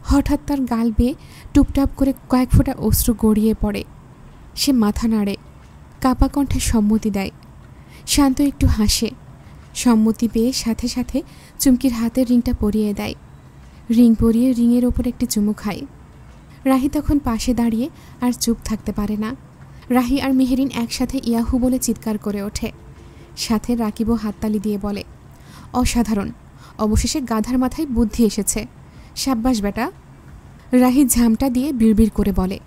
হঠাৎ তার গাল বেয়ে টুপটাপ করে কয়েক ফোঁটা অশ্রু গড়িয়ে পড়ে। সে মাথা নাড়ে, কাপা কণ্ঠে সম্মতি দেয়। শান্ত একটু হাসে। সম্মতি পেয়ে সাথে সাথে চুমকির হাতের রিংটা পরিয়ে দেয়। রিং পরিয়ে রিংয়ের ওপর একটি চুমু খায়। রাহি তখন পাশে দাঁড়িয়ে আর চুপ থাকতে পারে না। রাহি আর মেহেরিন একসাথে ইয়াহু বলে চিৎকার করে ওঠে। সাথে রাকিবও হাততালি দিয়ে বলে, অসাধারণ, অবশেষে গাধার মাথায় বুদ্ধি এসেছে, সাব্বাস বেটা। রাহি ঝামটা দিয়ে বিড়বিড় করে বলে,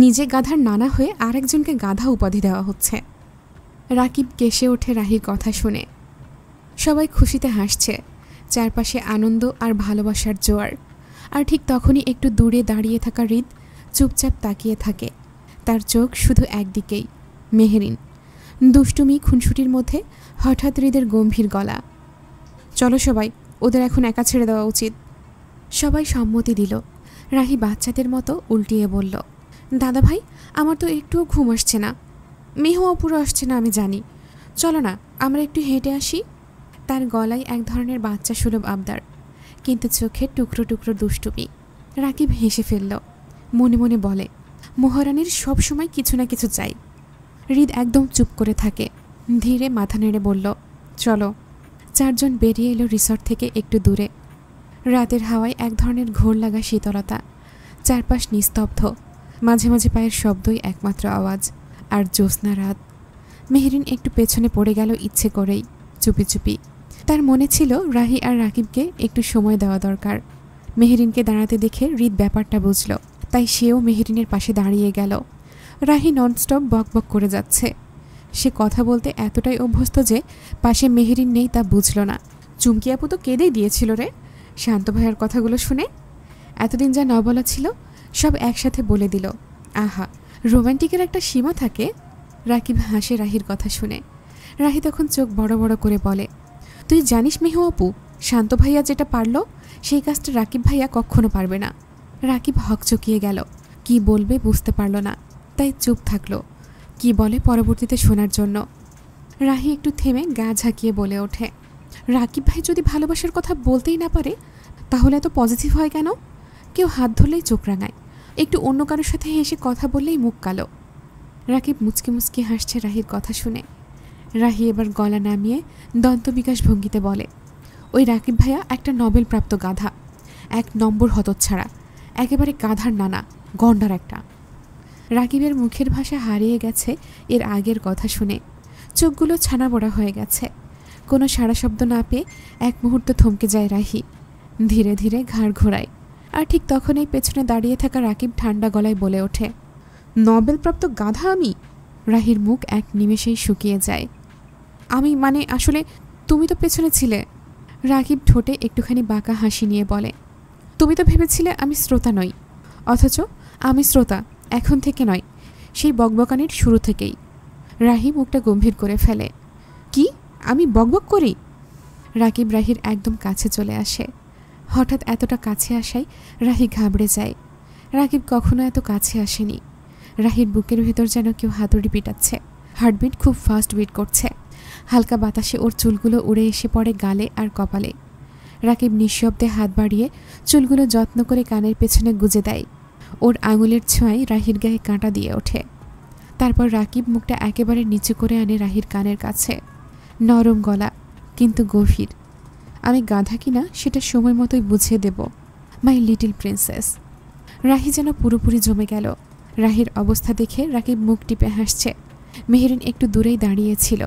নিজে গাধার নানা হয়ে আরেকজনকে গাধা উপাধি দেওয়া হচ্ছে। রাকিব কেসে ওঠে রাহির কথা শুনে। সবাই খুশিতে হাসছে, চারপাশে আনন্দ আর ভালোবাসার জোয়ার। আর ঠিক তখনই একটু দূরে দাঁড়িয়ে থাকা হৃদ চুপচাপ তাকিয়ে থাকে। তার চোখ শুধু একদিকেই, মেহেরিন। দুষ্টুমি খুনসুটির মধ্যে হঠাৎ হৃদের গম্ভীর গলা, চলো সবাই, ওদের এখন একা ছেড়ে দেওয়া উচিত। সবাই সম্মতি দিল। রাহি বাচ্চাদের মতো উল্টিয়ে বলল, দাদা ভাই, আমার তো একটুও ঘুম আসছে না। মেহু অপুরো আসছে না আমি জানি, চলো না আমরা একটু হেঁটে আসি। তার গলায় এক ধরনের বাচ্চা সুলভ আবদার, কিন্তু চোখে টুকরো টুকরো দুষ্টুমি। রাকিব হেসে ফেলল, মনে মনে বলে, মহারানীর সব সময় কিছু না কিছু চাই। হৃদ একদম চুপ করে থাকে, ধীরে মাথা নেড়ে বলল, চলো। চারজন বেরিয়ে এলো রিসর্ট থেকে একটু দূরে। রাতের হাওয়ায় এক ধরনের ঘোর লাগা শীতলতা। চারপাশ নিস্তব্ধ, মাঝে মাঝে পায়ের শব্দই একমাত্র আওয়াজ। আর জ্যোৎস্না রাত। মেহেরিন একটু পেছনে পড়ে গেল ইচ্ছে করেই। চুপি চুপি। তার মনে ছিল রাহি আর রাকিবকে একটু সময় দেওয়া দরকার। মেহেরিনকে দাঁড়াতে দেখে হৃদ ব্যাপারটা বুঝল, তাই সেও মেহেরিনের পাশে দাঁড়িয়ে গেল। রাহি ননস্টপ বক বক করে যাচ্ছে। সে কথা বলতে এতটাই অভ্যস্ত যে পাশে মেহেরিন নেই তা বুঝল না। চুমকি আপু তো কেঁদেই দিয়েছিল রে শান্ত ভাইয়ার কথাগুলো শুনে। এতদিন যা না বলা ছিল সব একসাথে বলে দিল। আহা, রোমান্টিকের একটা সীমা থাকে। রাকিব হাসে রাহির কথা শুনে। রাহি তখন চোখ বড় বড় করে বলে, তুই জানিস মেহু আপু, শান্ত ভাইয়া যেটা পারল সেই কাজটা রাকিব ভাইয়া কখনো পারবে না। রাকিব হকচকিয়ে গেল, কি বলবে বুঝতে পারল না, তাই চুপ থাকলো। কি বলে পরবর্তীতে শোনার জন্য। রাহি একটু থেমে গা ঝাঁকিয়ে বলে ওঠে, রাকিব ভাই যদি ভালোবাসার কথা বলতেই না পারে তাহলে এত পজিটিভ হয় কেন? কেউ হাত ধরলেই চোখ রাঙায়, একটু অন্য কারোর সাথে হেসে কথা বললেই মুখ কালো। রাকিব মুচকি মুচকি হাসছে রাহির কথা শুনে। রাহি এবার গলা নামিয়ে দন্তবিকাশ ভঙ্গিতে বলে, ওই রাকিব ভাইয়া একটা নোবেল প্রাপ্ত গাধা, 1 নম্বর হতচ্ছাড়া, একেবারে গাধার নানা, গন্ডার একটা। রাকিবের মুখের ভাষা হারিয়ে গেছে এর আগের কথা শুনে। চোখগুলো ছানাবড়া হয়ে গেছে। কোনো সাড়া শব্দ না পেয়ে এক মুহূর্ত থমকে যায় রাহি। ধীরে ধীরে ঘাড় ঘোরায়। আর ঠিক তখনই পেছনে দাঁড়িয়ে থাকা রাকিব ঠান্ডা গলায় বলে ওঠে, নোবেলপ্রাপ্ত গাধা আমি? রাহির মুখ এক নিমেষেই শুকিয়ে যায়। আমি মানে আসলে তুমি তো পেছনে ছিলে। রাকিব ঠোঁটে একটুখানি বাঁকা হাসি নিয়ে বলে, তুমি তো ভেবেছিলে আমি শ্রোতা নই, অথচ আমি শ্রোতা এখন থেকে নয়, সেই বকবকানির শুরু থেকেই। রাহি মুখটা গম্ভীর করে ফেলে, কি আমি বকবক করি? রাকিব রাহির একদম কাছে চলে আসে। হঠাৎ এতটা কাছে আসায় রাহি ঘাবড়ে যায়। রাকিব কখনো এত কাছে আসেনি। রাহির বুকের ভেতর যেন কেউ হাতুড়ি পিটাচ্ছে। হার্টবিট খুব ফাস্ট বিট করছে। হালকা বাতাসে ওর চুলগুলো উড়ে এসে পড়ে গালে আর কপালে। রাকিব নিঃশব্দে হাত বাড়িয়ে চুলগুলো যত্ন করে কানের পেছনে গুজে দেয়। ওর আঙুলের ছোঁয়ায় রাহির গায়ে কাঁটা দিয়ে ওঠে। তারপর রাকিব মুখটা একেবারে নিচু করে আনে রাহির কানের কাছে। নরম গলা, কিন্তু গভীর। আমি গাধা কিনা সেটা সময় মতোই বুঝিয়ে দেব, মাই লিটল প্রিন্সেস। রাহি যেন পুরোপুরি জমে গেল। রাহির অবস্থা দেখে রাকিব মুখ টিপে হাসছে। মেহেরিন একটু দূরেই দাঁড়িয়েছিল।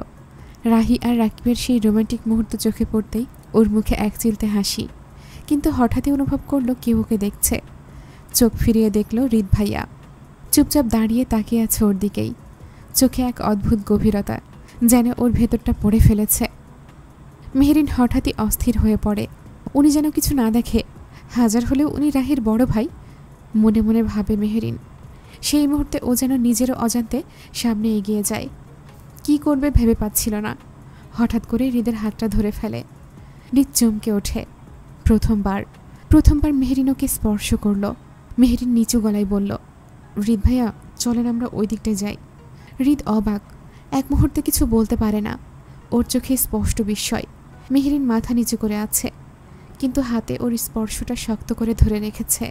রাহি আর রাকিবের সেই রোমান্টিক মুহূর্ত চোখে পড়তেই ওর মুখে এক চিলতে হাসি। কিন্তু হঠাৎই অনুভব করলো কেউ ওকে দেখছে। চোখ ফিরিয়ে দেখল হৃদ ভাইয়া চুপচাপ দাঁড়িয়ে তাকিয়ে আছে ওর দিকেই। চোখে এক অদ্ভুত গভীরতা, যেন ওর ভেতরটা পড়ে ফেলেছে। মেহেরিন হঠাৎই অস্থির হয়ে পড়ে। উনি যেন কিছু না দেখে, হাজার হলেও উনি রাহির বড় ভাই। মনে মনে ভাবে মেহেরিন। সেই মুহূর্তে ও যেন নিজেরও অজান্তে সামনে এগিয়ে যায়। কি করবে ভেবে পাচ্ছিল না। হঠাৎ করে হৃদের হাতটা ধরে ফেলে। হৃদ চমকে ওঠে। প্রথমবার মেহেরিন ওকে স্পর্শ করল। মেহেরিন নিচু গলায় বলল, হৃদ ভাইয়া চলেন আমরা ওই দিকটায় যাই। হৃদ অবাক, এক মুহূর্তে কিছু বলতে পারে না। ওর চোখে স্পষ্ট বিস্ময়। মেহেরিন মাথা নিচু করে আছে, কিন্তু হাতে ওর স্পর্শটা শক্ত করে ধরে রেখেছে।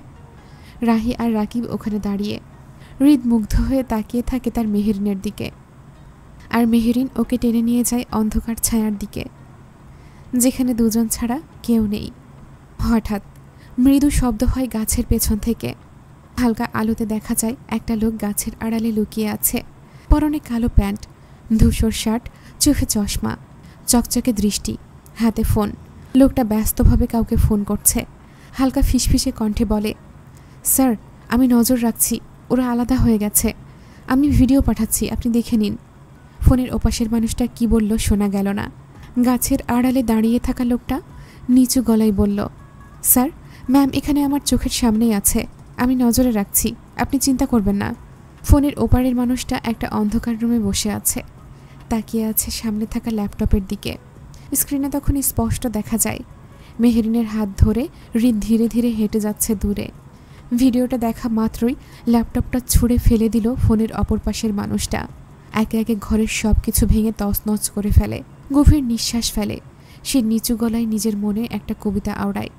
রাহি আর রাকিব ওখানে দাঁড়িয়ে। হৃদ মুগ্ধ হয়ে তাকিয়ে থাকে তার মেহেরিনের দিকে, আর মেহেরিন ওকে টেনে নিয়ে যায় অন্ধকার ছায়ার দিকে, যেখানে দুজন ছাড়া কেউ নেই। হঠাৎ মৃদু শব্দ হয় গাছের পেছন থেকে। হালকা আলোতে দেখা যায় একটা লোক গাছের আড়ালে লুকিয়ে আছে। পরনে কালো প্যান্ট, ধূসর শার্ট, চোখে চশমা, চকচকে দৃষ্টি, হাতে ফোন। লোকটা ব্যস্তভাবে কাউকে ফোন করছে। হালকা ফিসফিসে কণ্ঠে বলে, স্যার আমি নজর রাখছি, ওরা আলাদা হয়ে গেছে। আমি ভিডিও পাঠাচ্ছি, আপনি দেখে নিন। ফোনের ওপাশের মানুষটা কি বলল শোনা গেল না। গাছের আড়ালে দাঁড়িয়ে থাকা লোকটা নিচু গলায় বলল, স্যার ম্যাম এখানে আমার চোখের সামনেই আছে, আমি নজরে রাখছি, আপনি চিন্তা করবেন না। ফোনের ওপারের মানুষটা একটা অন্ধকার রুমে বসে আছে, তাকিয়ে আছে সামনে থাকা ল্যাপটপের দিকে। স্ক্রিনে তখন স্পষ্ট দেখা যায় মেহেরিনের হাত ধরে হৃদ ধীরে ধীরে হেঁটে যাচ্ছে দূরে। ভিডিওটা দেখা মাত্রই ল্যাপটপটা ছুঁড়ে ফেলে দিল ফোনের অপর পাশের মানুষটা। একে একে ঘরের সব কিছু ভেঙে তছনছ করে ফেলে। গভীর নিঃশ্বাস ফেলে। সে নিচু গলায় নিজের মনে একটা কবিতা আওড়ায়।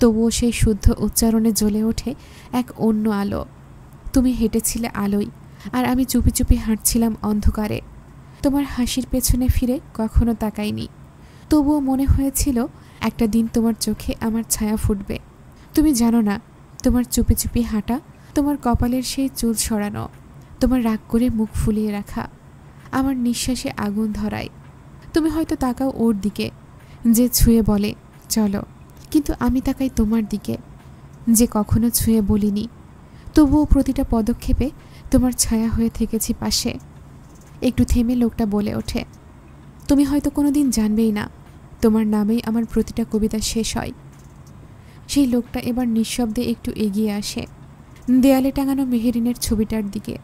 তবুও সেই শুদ্ধ উচ্চারণে জ্বলে ওঠে এক অন্য আলো। তুমি হেঁটেছিলে আলোয়, আর আমি চুপি চুপি হাঁটছিলাম অন্ধকারে। তোমার হাসির পেছনে ফিরে কখনো তাকাইনি। তবুও মনে হয়েছিল একটা দিন তোমার চোখে আমার ছায়া ফুটবে। তুমি জানো না, তোমার চুপি চুপি হাঁটা, তোমার কপালের সেই চুল সরানো, তোমার রাগ করে মুখ ফুলিয়ে রাখা আমার নিঃশ্বাসে আগুন ধরায়। তুমি হয়তো তাকাও ওর দিকে, যে ছুঁয়ে বলে চলো, কিন্তু আমি তাকাই তোমার দিকে, যে কখনো ছুঁয়ে বলিনি, তবুও প্রতিটা পদক্ষেপে তোমার ছায়া হয়ে থেকেছি পাশে। একটু থেমে লোকটা বলে ওঠে, তুমি হয়তো কোনোদিন জানবেই না, তোমার নামেই আমার প্রতিটা কবিতা শেষ হয়। সেই লোকটা এবার নিঃশব্দে একটু এগিয়ে আসে, দেয়ালে টাঙানো মেহেরিনের ছবিটার দিকে।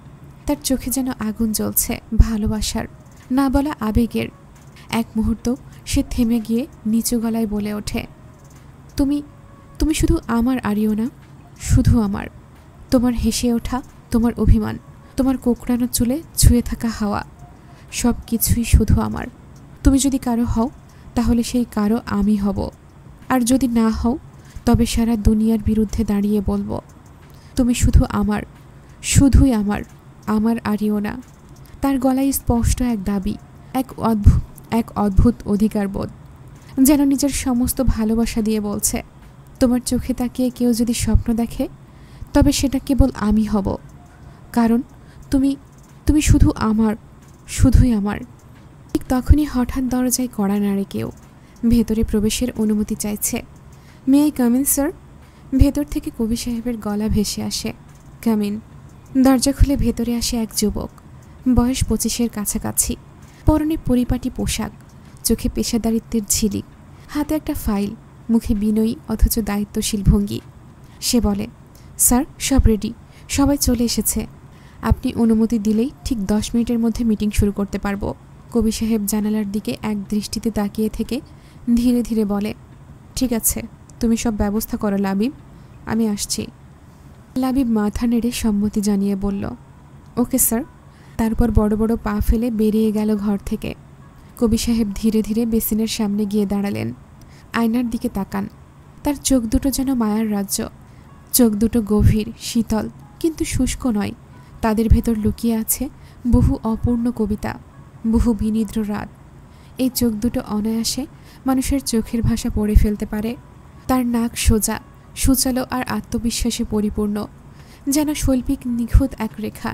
তার চোখে যেন আগুন জ্বলছে, ভালোবাসার, না বলা আবেগের। এক মুহূর্ত সে থেমে গিয়ে নিচু গলায় বলে ওঠে, তুমি তুমি শুধু আমার আরিওনা, শুধু আমার। তোমার হেসে ওঠা, তোমার অভিমান, তোমার কোঁকড়ানো চুলে ছুঁয়ে থাকা হাওয়া, সব কিছুই শুধু আমার। তুমি যদি কারো হও, তাহলে সেই কারো আমি হব, আর যদি না হও, তবে সারা দুনিয়ার বিরুদ্ধে দাঁড়িয়ে বলবো, তুমি শুধু আমার, শুধুই আমার, আমার আরিওনা। তার গলায় স্পষ্ট এক দাবি, এক অদ্ভুত অধিকারবোধ, যেন নিজের সমস্ত ভালোবাসা দিয়ে বলছে, তোমার চোখে তাকিয়ে কেউ যদি স্বপ্ন দেখে, তবে সেটা কেবল আমি হব, কারণ তুমি তুমি শুধু আমার, শুধুই আমার। ঠিক তখনই হঠাৎ দরজায় কড়া নাড়ে কেউ, ভেতরে প্রবেশের অনুমতি চাইছে। May I come in sir? ভেতর থেকে কবি সাহেবের গলা ভেসে আসে, কাম ইন। দরজা খুলে ভেতরে আসে এক যুবক, বয়স 25-এর কাছাকাছি, পরনে পরিপাটি পোশাক, চোখে পেশাদারিত্বের ঝিলিক, হাতে একটা ফাইল, মুখে বিনয়ী অথচ দায়িত্বশীল ভঙ্গি। সে বলে, স্যার সব রেডি, সবাই চলে এসেছে, আপনি অনুমতি দিলেই ঠিক 10 মিনিটের মধ্যে মিটিং শুরু করতে পারবো। কবি সাহেব জানালার দিকে এক দৃষ্টিতে তাকিয়ে থেকে ধীরে ধীরে বলে, ঠিক আছে, তুমি সব ব্যবস্থা করো লাবিব, আমি আসছি। লাবিব মাথা নেড়ে সম্মতি জানিয়ে বলল, ওকে স্যার। তারপর বড় বড় পা ফেলে বেরিয়ে গেল ঘর থেকে। কবি সাহেব ধীরে ধীরে বেসিনের সামনে গিয়ে দাঁড়ালেন, আয়নার দিকে তাকান। তার চোখ দুটো যেন মায়ার রাজ্য, চোখ দুটো গভীর, শীতল, কিন্তু শুষ্ক নয়। তাদের ভেতর লুকিয়ে আছে বহু অপূর্ণ কবিতা, বহু বিনিদ্র রাত। এই চোখ দুটো অনায়াসে মানুষের চোখের ভাষা পড়ে ফেলতে পারে। তার নাক সোজা, সুচালো আর আত্মবিশ্বাসে পরিপূর্ণ, যেন শৈল্পিক নিখুঁত এক রেখা,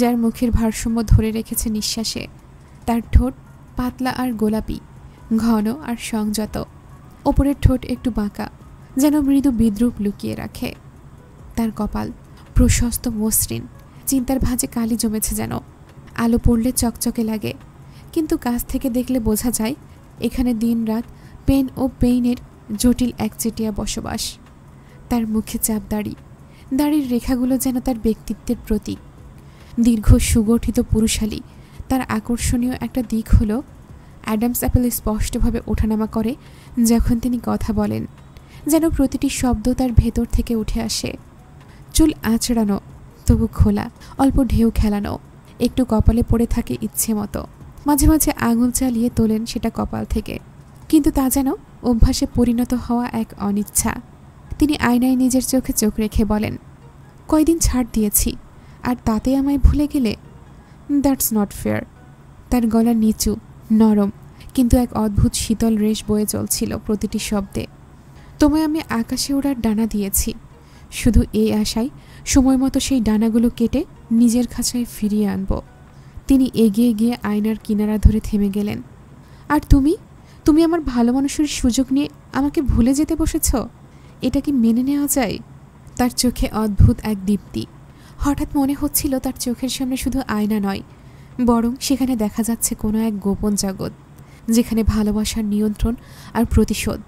যার মুখের ভারসাম্য ধরে রেখেছে নিঃশ্বাসে। তার ঠোঁট পাতলা আর গোলাপি, ঘন আর সংযত, ওপরের ঠোঁট একটু বাঁকা, যেন মৃদু বিদ্রূপ লুকিয়ে রাখে। তার কপাল প্রশস্ত মসৃণ, চিন্তার ভাঁজে কালি জমেছে যেন, আলো পড়লে চকচকে লাগে, কিন্তু কাছ থেকে দেখলে বোঝা যায় এখানে দিন রাত পেন ও পেইনের জটিল একচেটিয়া বসবাস। তার মুখে চাপ দাড়ি, দাড়ির রেখাগুলো যেন তার ব্যক্তিত্বের প্রতীক। দীর্ঘ সুগঠিত পুরুষালী। তার আকর্ষণীয় একটা দিক হলো অ্যাডামস অ্যাপেল স্পষ্টভাবে ওঠানামা করে যখন তিনি কথা বলেন, যেন প্রতিটি শব্দ তার ভেতর থেকে উঠে আসে। চুল আঁচড়ানো, তবু খোলা, অল্প ঢেউ খেলানো, একটু কপালে পড়ে থাকে ইচ্ছে মতো। মাঝে মাঝে আঙুল চালিয়ে তোলেন সেটা কপাল থেকে, কিন্তু তা যেন অভ্যাসে পরিণত হওয়া এক অনিচ্ছা। তিনি আয়নায় নিজের চোখে চোখ রেখে বলেন, কয়দিন ছাড় দিয়েছি, আর তাতে আমায় ভুলে গেলে? That's not fair. তার গলা নিচু, নরম, কিন্তু এক অদ্ভুত শীতল রেশ বয়ে চলছিল প্রতিটি শব্দে। তোমায় আমি আকাশে ওড়ার ডানা দিয়েছি, শুধু এই আশায় সময় মতো সেই ডানাগুলো কেটে নিজের খাঁচায় ফিরিয়ে আনব। তিনি এগিয়ে গিয়ে আয়নার কিনারা ধরে থেমে গেলেন। আর তুমি তুমি আমার ভালো মানুষের সুযোগ নিয়ে আমাকে ভুলে যেতে বসেছ? এটা কি মেনে নেওয়া যায়? তার চোখে অদ্ভুত এক দীপ্তি। হঠাৎ মনে হচ্ছিল তার চোখের সামনে শুধু আয়না নয়, বরং সেখানে দেখা যাচ্ছে কোনো এক গোপন জগৎ, যেখানে ভালোবাসার নিয়ন্ত্রণ আর প্রতিশোধ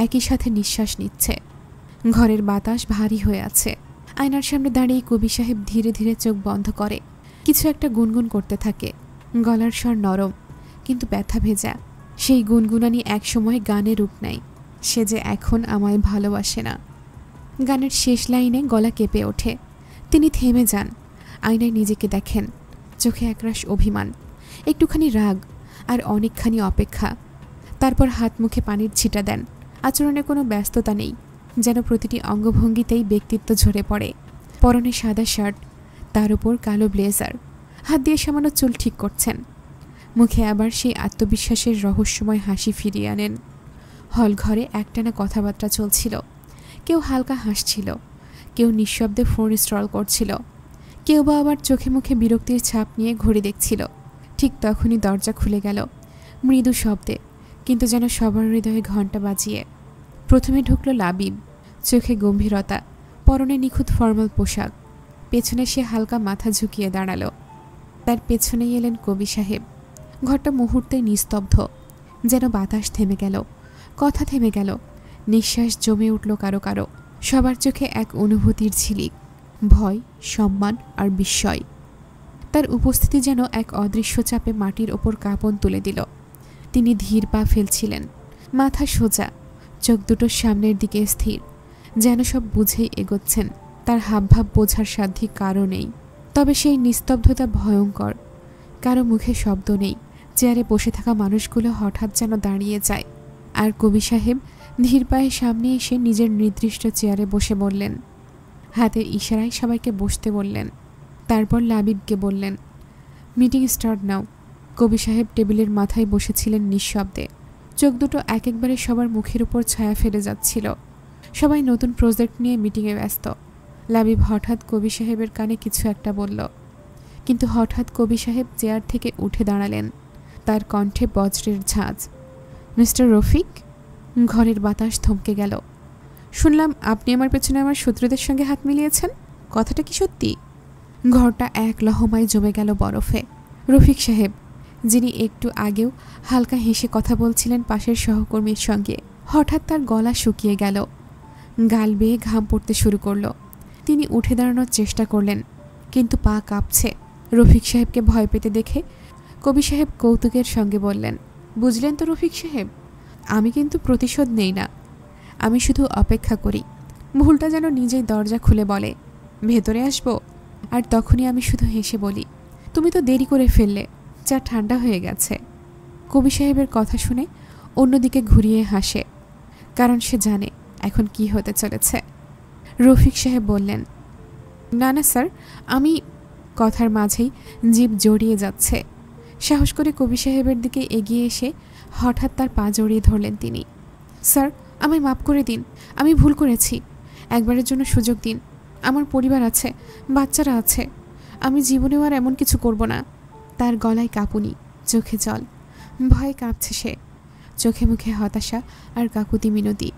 একই সাথে নিঃশ্বাস নিচ্ছে। ঘরের বাতাস ভারী হয়ে আছে। আয়নার সামনে দাঁড়িয়ে কবি সাহেব ধীরে ধীরে চোখ বন্ধ করে কিছু একটা গুনগুন করতে থাকে। গলার স্বর নরম, কিন্তু ব্যথা ভেজা। সেই গুনগুনানি একসময় গানে রূপ নেয়, সে যে এখন আমায় ভালোবাসে না। গানের শেষ লাইনে গলা কেঁপে ওঠে। তিনি থেমে যান, আয়নায় নিজেকে দেখেন। চোখে একরাশ অভিমান, একটুখানি রাগ, আর অনেকখানি অপেক্ষা। তারপর হাত মুখে পানির ছিটা দেন। আচরণে কোনো ব্যস্ততা নেই, যেন প্রতিটি অঙ্গভঙ্গিতেই ব্যক্তিত্ব ঝরে পড়ে। পরনে সাদা শার্ট, তার উপর কালো ব্লেজার, হাত দিয়ে সামান্য চুল ঠিক করছেন। মুখে আবার সেই আত্মবিশ্বাসের রহস্যময় হাসি ফিরিয়ে আনেন। হল ঘরে একটানা কথাবার্তা চলছিল। কেউ হালকা হাসছিল, কেউ নিঃশব্দে ফোন স্ক্রল করছিল, কেউ বা আবার চোখে মুখে বিরক্তির ছাপ নিয়ে ঘড়ি দেখছিল। ঠিক তখনই দরজা খুলে গেল। মৃদু শব্দে, কিন্তু যেন সবার হৃদয়ে ঘণ্টা বাজিয়ে। প্রথমে ঢুকল লাবিব, চোখে গম্ভীরতা, পরনে নিখুঁত ফর্মাল পোশাক। পেছনে সে হালকা মাথা ঝুঁকিয়ে দাঁড়ালো। তার পেছনেই এলেন কবি সাহেব। ঘরটা মুহূর্তে নিস্তব্ধ, যেন বাতাস থেমে গেল, কথা থেমে গেল, নিঃশ্বাস জমে উঠল কারো কারো। সবার চোখে এক অনুভূতির ঝিলিক, ভয়, সম্মান আর বিস্ময়। তার উপস্থিতি যেন এক অদৃশ্য চাপে মাটির ওপর কাঁপন তুলে দিল। তিনি ধীর পা ফেলছিলেন, মাথা সোজা, চোখ দুটো সামনের দিকে স্থির, যেন সব বুঝেই এগোচ্ছেন। তার হাবভাব বোঝার সাধ্যি কারও নেই। তবে সেই নিস্তব্ধতা ভয়ঙ্কর। কারো মুখে শব্দ নেই। চেয়ারে বসে থাকা মানুষগুলো হঠাৎ যেন দাঁড়িয়ে যায়। আর কবি সাহেব ধীর পায়ে সামনে এসে নিজের নির্দিষ্ট চেয়ারে বসে বললেন। হাতের ইশারায় সবাইকে বসতে বললেন। তারপর লাবিবকে বললেন, মিটিং স্টার্ট নাও। কবি সাহেব টেবিলের মাথায় বসেছিলেন নিঃশব্দে। চোখ দুটো এক একবারে সবার মুখের উপর ছায়া ফেলে যাচ্ছিল। সবাই নতুন প্রজেক্ট নিয়ে মিটিংয়ে ব্যস্ত। লাবিব হঠাৎ কবি সাহেবের কানে কিছু একটা বলল, কিন্তু হঠাৎ কবি সাহেব চেয়ার থেকে উঠে দাঁড়ালেন। তার কণ্ঠে বজ্রের ঝাঁজ। মিস্টার রফিক। ঘরের বাতাস থমকে গেল। শুনলাম আপনি আমার পেছনে আমার শত্রুদের সঙ্গে হাত মিলিয়েছেন, কথাটা কি সত্যি? ঘরটা এক লহমায় জমে গেল বরফে। রফিক সাহেব, যিনি একটু আগেও হালকা হেসে কথা বলছিলেন পাশের সহকর্মীর সঙ্গে, হঠাৎ তার গলা শুকিয়ে গেল, গাল বেয়ে ঘাম পড়তে শুরু করল। তিনি উঠে দাঁড়ানোর চেষ্টা করলেন, কিন্তু পা কাঁপছে। রফিক সাহেবকে ভয় পেতে দেখে কবি সাহেব কৌতুকের সঙ্গে বললেন, বুঝলেন তো রফিক সাহেব, আমি কিন্তু প্রতিশোধ নেই না, আমি শুধু অপেক্ষা করি। ভুলটা যেন নিজেই দরজা খুলে বলে, ভেতরে আসবো। আর তখনই আমি শুধু হেসে বলি, তুমি তো দেরি করে ফেললে, চা ঠান্ডা হয়ে গেছে। কবি সাহেবের কথা শুনে অন্যদিকে ঘুরিয়ে হাসে, কারণ সে জানে এখন কি হতে চলেছে। রফিক সাহেব বললেন, না না স্যার, আমি। কথার মাঝেই জিভ জড়িয়ে যাচ্ছে। সাহস করে কবি সাহেবের দিকে এগিয়ে এসে হঠাৎ তার পা জড়িয়ে ধরলেন তিনি। স্যার, আমায় মাফ করে দিন, আমি ভুল করেছি, একবারের জন্য সুযোগ দিন। আমার পরিবার আছে, বাচ্চারা আছে, আমি জীবনেও আর এমন কিছু করব না। তার গলায় কাঁপুনি, চোখে জল, ভয়ে কাঁপছে সে, চোখে মুখে হতাশা আর কাকুতি মিনতি।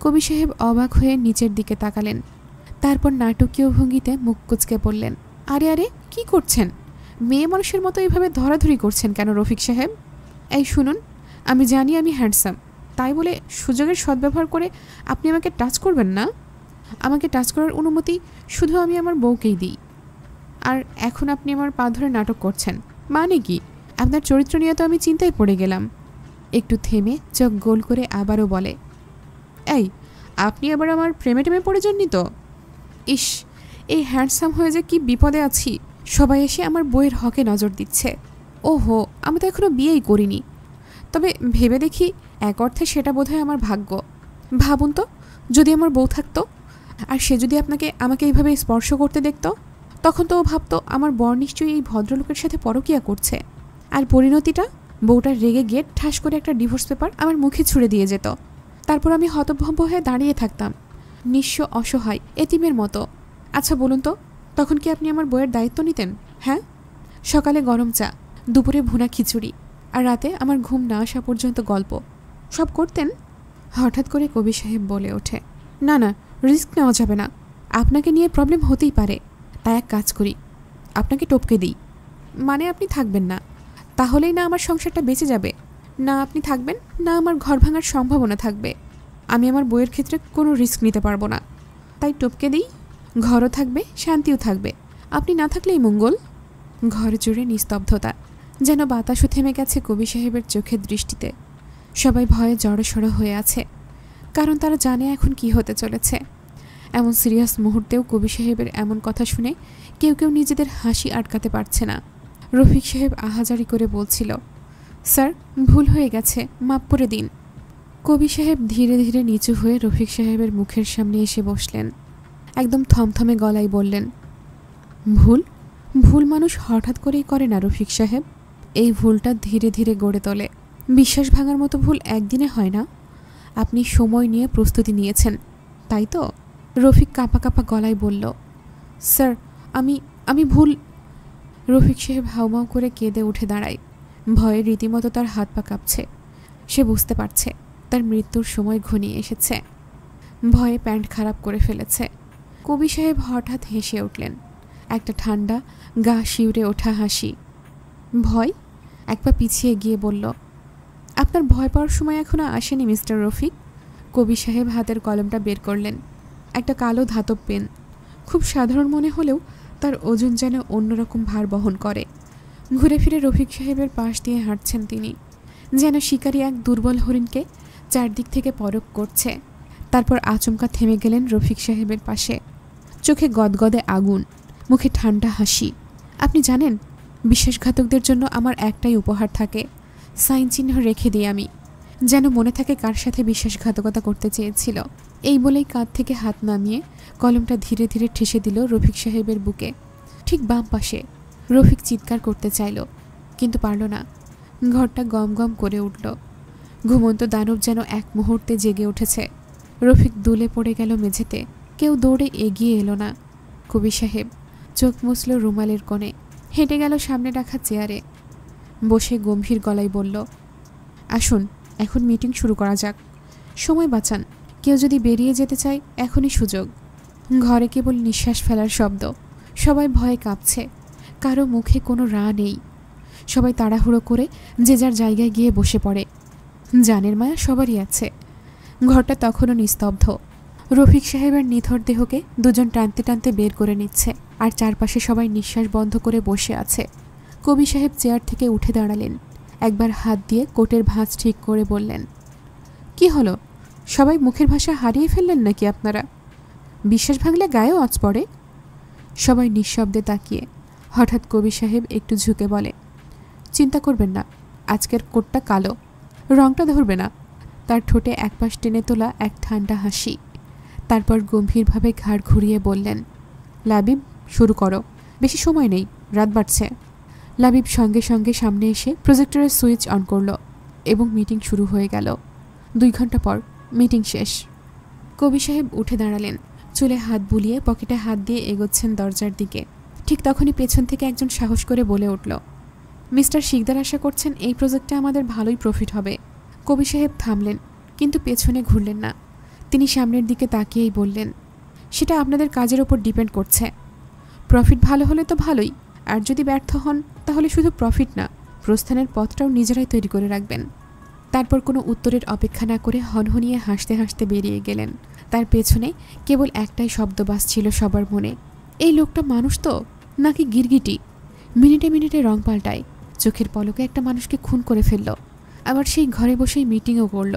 কবি সাহেব অবাক হয়ে নিচের দিকে তাকালেন। তারপর নাটকীয় ভঙ্গিতে মুখ কুঁচকে বললেন, আরে আরে, কি করছেন? মেয়ে মানুষের মতো এইভাবে ধরাধরি করছেন কেন রফিক সাহেব? এই শুনুন, আমি জানি আমি হ্যান্ডসাম, তাই বলে সুযোগের সদ্ব্যবহার করে আপনি আমাকে টাচ করবেন না। আমাকে টাচ করার অনুমতি শুধু আমি আমার বউকেই দিই। আর এখন আপনি আমার পা ধরে নাটক করছেন, মানে কি? আপনার চরিত্র নিয়ে তো আমি চিন্তায় পড়ে গেলাম। একটু থেমে চোখ গোল করে আবারও বলে, এই, আপনি আবার আমার প্রেমে টেমে পড়ে যাননি তো? ইস, এই হ্যান্ডসাম হয়ে যে কি বিপদে আছি। সবাই এসে আমার বইয়ের হকে নজর দিচ্ছে। ওহো, আমি তো এখনো বিয়েই করিনি। তবে ভেবে দেখি, এক অর্থে সেটা বোধহয় আমার ভাগ্য। ভাবুন তো, যদি আমার বউ থাকতো, আর সে যদি আমাকে এইভাবে স্পর্শ করতে দেখতো, তখন তো ও ভাবতো আমার বর নিশ্চয়ই এই ভদ্রলোকের সাথে পরকীয়া করছে। আর পরিণতিটা, বউটা রেগে গিয়ে ঠাস করে একটা ডিভোর্স পেপার আমার মুখে ছুঁড়ে দিয়ে যেত। তারপর আমি হতভম্ব হয়ে দাঁড়িয়ে থাকতাম, নিঃস্ব, অসহায়, এতিমের মতো। আচ্ছা বলুন তো, তখন কি আপনি আমার বইয়ের দায়িত্ব নিতেন? হ্যাঁ, সকালে গরম চা, দুপুরে ভুনা খিচুড়ি, আর রাতে আমার ঘুম না আসা পর্যন্ত গল্প, সব করতেন? হঠাৎ করে কবি সাহেব বলে ওঠে, না না, রিস্ক নেওয়া যাবে না, আপনাকে নিয়ে প্রবলেম হতেই পারে। তাই এক কাজ করি, আপনাকে টপকে দিই। মানে আপনি থাকবেন না, তাহলেই না আমার সংসারটা বেঁচে যাবে। না আপনি থাকবেন, না আমার ঘর ভাঙার সম্ভাবনা থাকবে। আমি আমার বইয়ের ক্ষেত্রে কোনো রিস্ক নিতে পারবো না। তাই টপকে দিই, ঘরও থাকবে, শান্তিও থাকবে, আপনি না থাকলেই মঙ্গল। ঘর জুড়ে নিস্তব্ধতা, যেন বাতাসও থেমে গেছে কবি সাহেবের চোখের দৃষ্টিতে। সবাই ভয়ে জড়সড় হয়ে আছে, কারণ তারা জানে এখন কি হতে চলেছে। এমন সিরিয়াস মুহূর্তেও কবি সাহেবের এমন কথা শুনে কেউ কেউ নিজেদের হাসি আটকাতে পারছে না। রফিক সাহেব আহাজারি করে বলছিল, স্যার, ভুল হয়ে গেছে, মাপ করে দিন। কবি সাহেব ধীরে ধীরে নিচু হয়ে রফিক সাহেবের মুখের সামনে এসে বসলেন। একদম থমথমে গলায় বললেন, ভুল ভুল মানুষ হঠাৎ করেই করে না রফিক সাহেব। এই ভুলটা ধীরে ধীরে গড়ে তোলে। বিশ্বাস ভাঙার মতো ভুল একদিনে হয় না। আপনি সময় নিয়ে প্রস্তুতি নিয়েছেন, তাই তো? রফিক কাঁপা কাঁপা গলায় বলল, স্যার, আমি ভুল। রফিক সাহেব হাউমাউ করে কেঁদে উঠে দাঁড়ায়। ভয়ে রীতিমতো তার হাত পা কাঁপছে। সে বুঝতে পারছে তার মৃত্যুর সময় ঘনিয়ে এসেছে। ভয়ে প্যান্ট খারাপ করে ফেলেছে। কবি সাহেব হঠাৎ হেসে উঠলেন, একটা ঠান্ডা গা শিউরে ওঠা হাসি। ভয়? এক পা পিছিয়ে গিয়ে বলল, আপনার ভয় পাওয়ার সময় এখনো আসেনি মিস্টার রফিক। কবি সাহেব হাতের কলমটা বের করলেন, একটা কালো ধাতব পেন। খুব সাধারণ মনে হলেও তার ওজন যেন অন্যরকম ভার বহন করে। ঘুরে ফিরে রফিক সাহেবের পাশ দিয়ে হাঁটছেন তিনি, যেন শিকারী এক দুর্বল হরিণকে চারদিক থেকে পরখ করছে। তারপর আচমকা থেমে গেলেন রফিক সাহেবের পাশে। চোখে গদগদে আগুন, মুখে ঠান্ডা হাসি। আপনি জানেন, বিশ্বাসঘাতকদের জন্য আমার একটাই উপহার থাকে, সাইন চিহ্ন রেখে দিই আমি, যেন মনে থাকে কার সাথে বিশ্বাসঘাতকতা করতে চেয়েছিল। এই বলেই কাঁধ থেকে হাত নামিয়ে কলমটা ধীরে ধীরে ঠেসে দিল রফিক সাহেবের বুকে, ঠিক বাম পাশে। রফিক চিৎকার করতে চাইল, কিন্তু পারল না। ঘরটা গম গম করে উঠল। ঘুমন্ত দানব যেন এক মুহূর্তে জেগে উঠেছে। রফিক দুলে পড়ে গেল মেঝেতে। কেউ দৌড়ে এগিয়ে এলো না। কবি সাহেব চোখ মুছল রুমালের কোণে, হেঁটে গেল সামনে রাখা চেয়ারে, বসে গম্ভীর গলায় বলল, আসুন এখন মিটিং শুরু করা যাক। সময় বাঁচান, কেউ যদি বেরিয়ে যেতে চায় এখনই সুযোগ। ঘরে কেবল নিঃশ্বাস ফেলার শব্দ। সবাই ভয়ে কাঁপছে, কারো মুখে কোনো রা নেই। সবাই তাড়াহুড়ো করে যে যার জায়গায় গিয়ে বসে পড়ে। জানের মায়া সবারই আছে। ঘরটা তখনও নিস্তব্ধ। রফিক সাহেবের নিথর দেহকে দুজন টানতে টানতে বের করে নিচ্ছে, আর চারপাশে সবাই নিঃশ্বাস বন্ধ করে বসে আছে। কবি সাহেব চেয়ার থেকে উঠে দাঁড়ালেন, একবার হাত দিয়ে কোটের ভাঁজ ঠিক করে বললেন, কি হলো, সবাই মুখের ভাষা হারিয়ে ফেললেন নাকি আপনারা? বিশ্বাস ভাঙলে গায়েও আঁচ পড়ে। সবাই নিঃশব্দে তাকিয়ে। হঠাৎ কবি সাহেব একটু ঝুঁকে বলে, চিন্তা করবেন না, আজকের কোটটা কালো, রংটা ধরবে না। তার ঠোঁটে একপাশ টেনে তোলা এক ঠান্ডা হাসি। তারপর গম্ভীরভাবে ঘাড় ঘুরিয়ে বললেন, লাবিব শুরু করো, বেশি সময় নেই, রাত বাড়ছে। লাবিব সঙ্গে সঙ্গে সামনে এসে প্রজেক্টরের সুইচ অন করল এবং মিটিং শুরু হয়ে গেল। 2 ঘন্টা পর মিটিং শেষ। কবি সাহেব উঠে দাঁড়ালেন, চুলে হাত বুলিয়ে পকেটে হাত দিয়ে এগোচ্ছেন দরজার দিকে। ঠিক তখনই পেছন থেকে একজন সাহস করে বলে উঠল, মিস্টার শিকদার আশা করছেন এই প্রজেক্টে আমাদের ভালোই প্রফিট হবে। কবি সাহেব থামলেন, কিন্তু পেছনে ঘুরলেন না। তিনি সামনের দিকে তাকিয়েই বললেন, সেটা আপনাদের কাজের ওপর ডিপেন্ড করছে। প্রফিট ভালো হলে তো ভালোই, আর যদি ব্যর্থ হন তাহলে শুধু প্রফিট না, প্রস্থানের পথটাও নিজেরাই তৈরি করে রাখবেন। তারপর কোনো উত্তরের অপেক্ষা না করে হনহনিয়ে হাসতে হাসতে বেরিয়ে গেলেন। তার পেছনে কেবল একটাই শব্দ বাজছিল সবার মনে, এই লোকটা মানুষ তো নাকি গিরগিটি? মিনিটে মিনিটে রং পাল্টায়, চোখের পলকে একটা মানুষকে খুন করে ফেলল, আবার সেই ঘরে বসেই মিটিংও করল।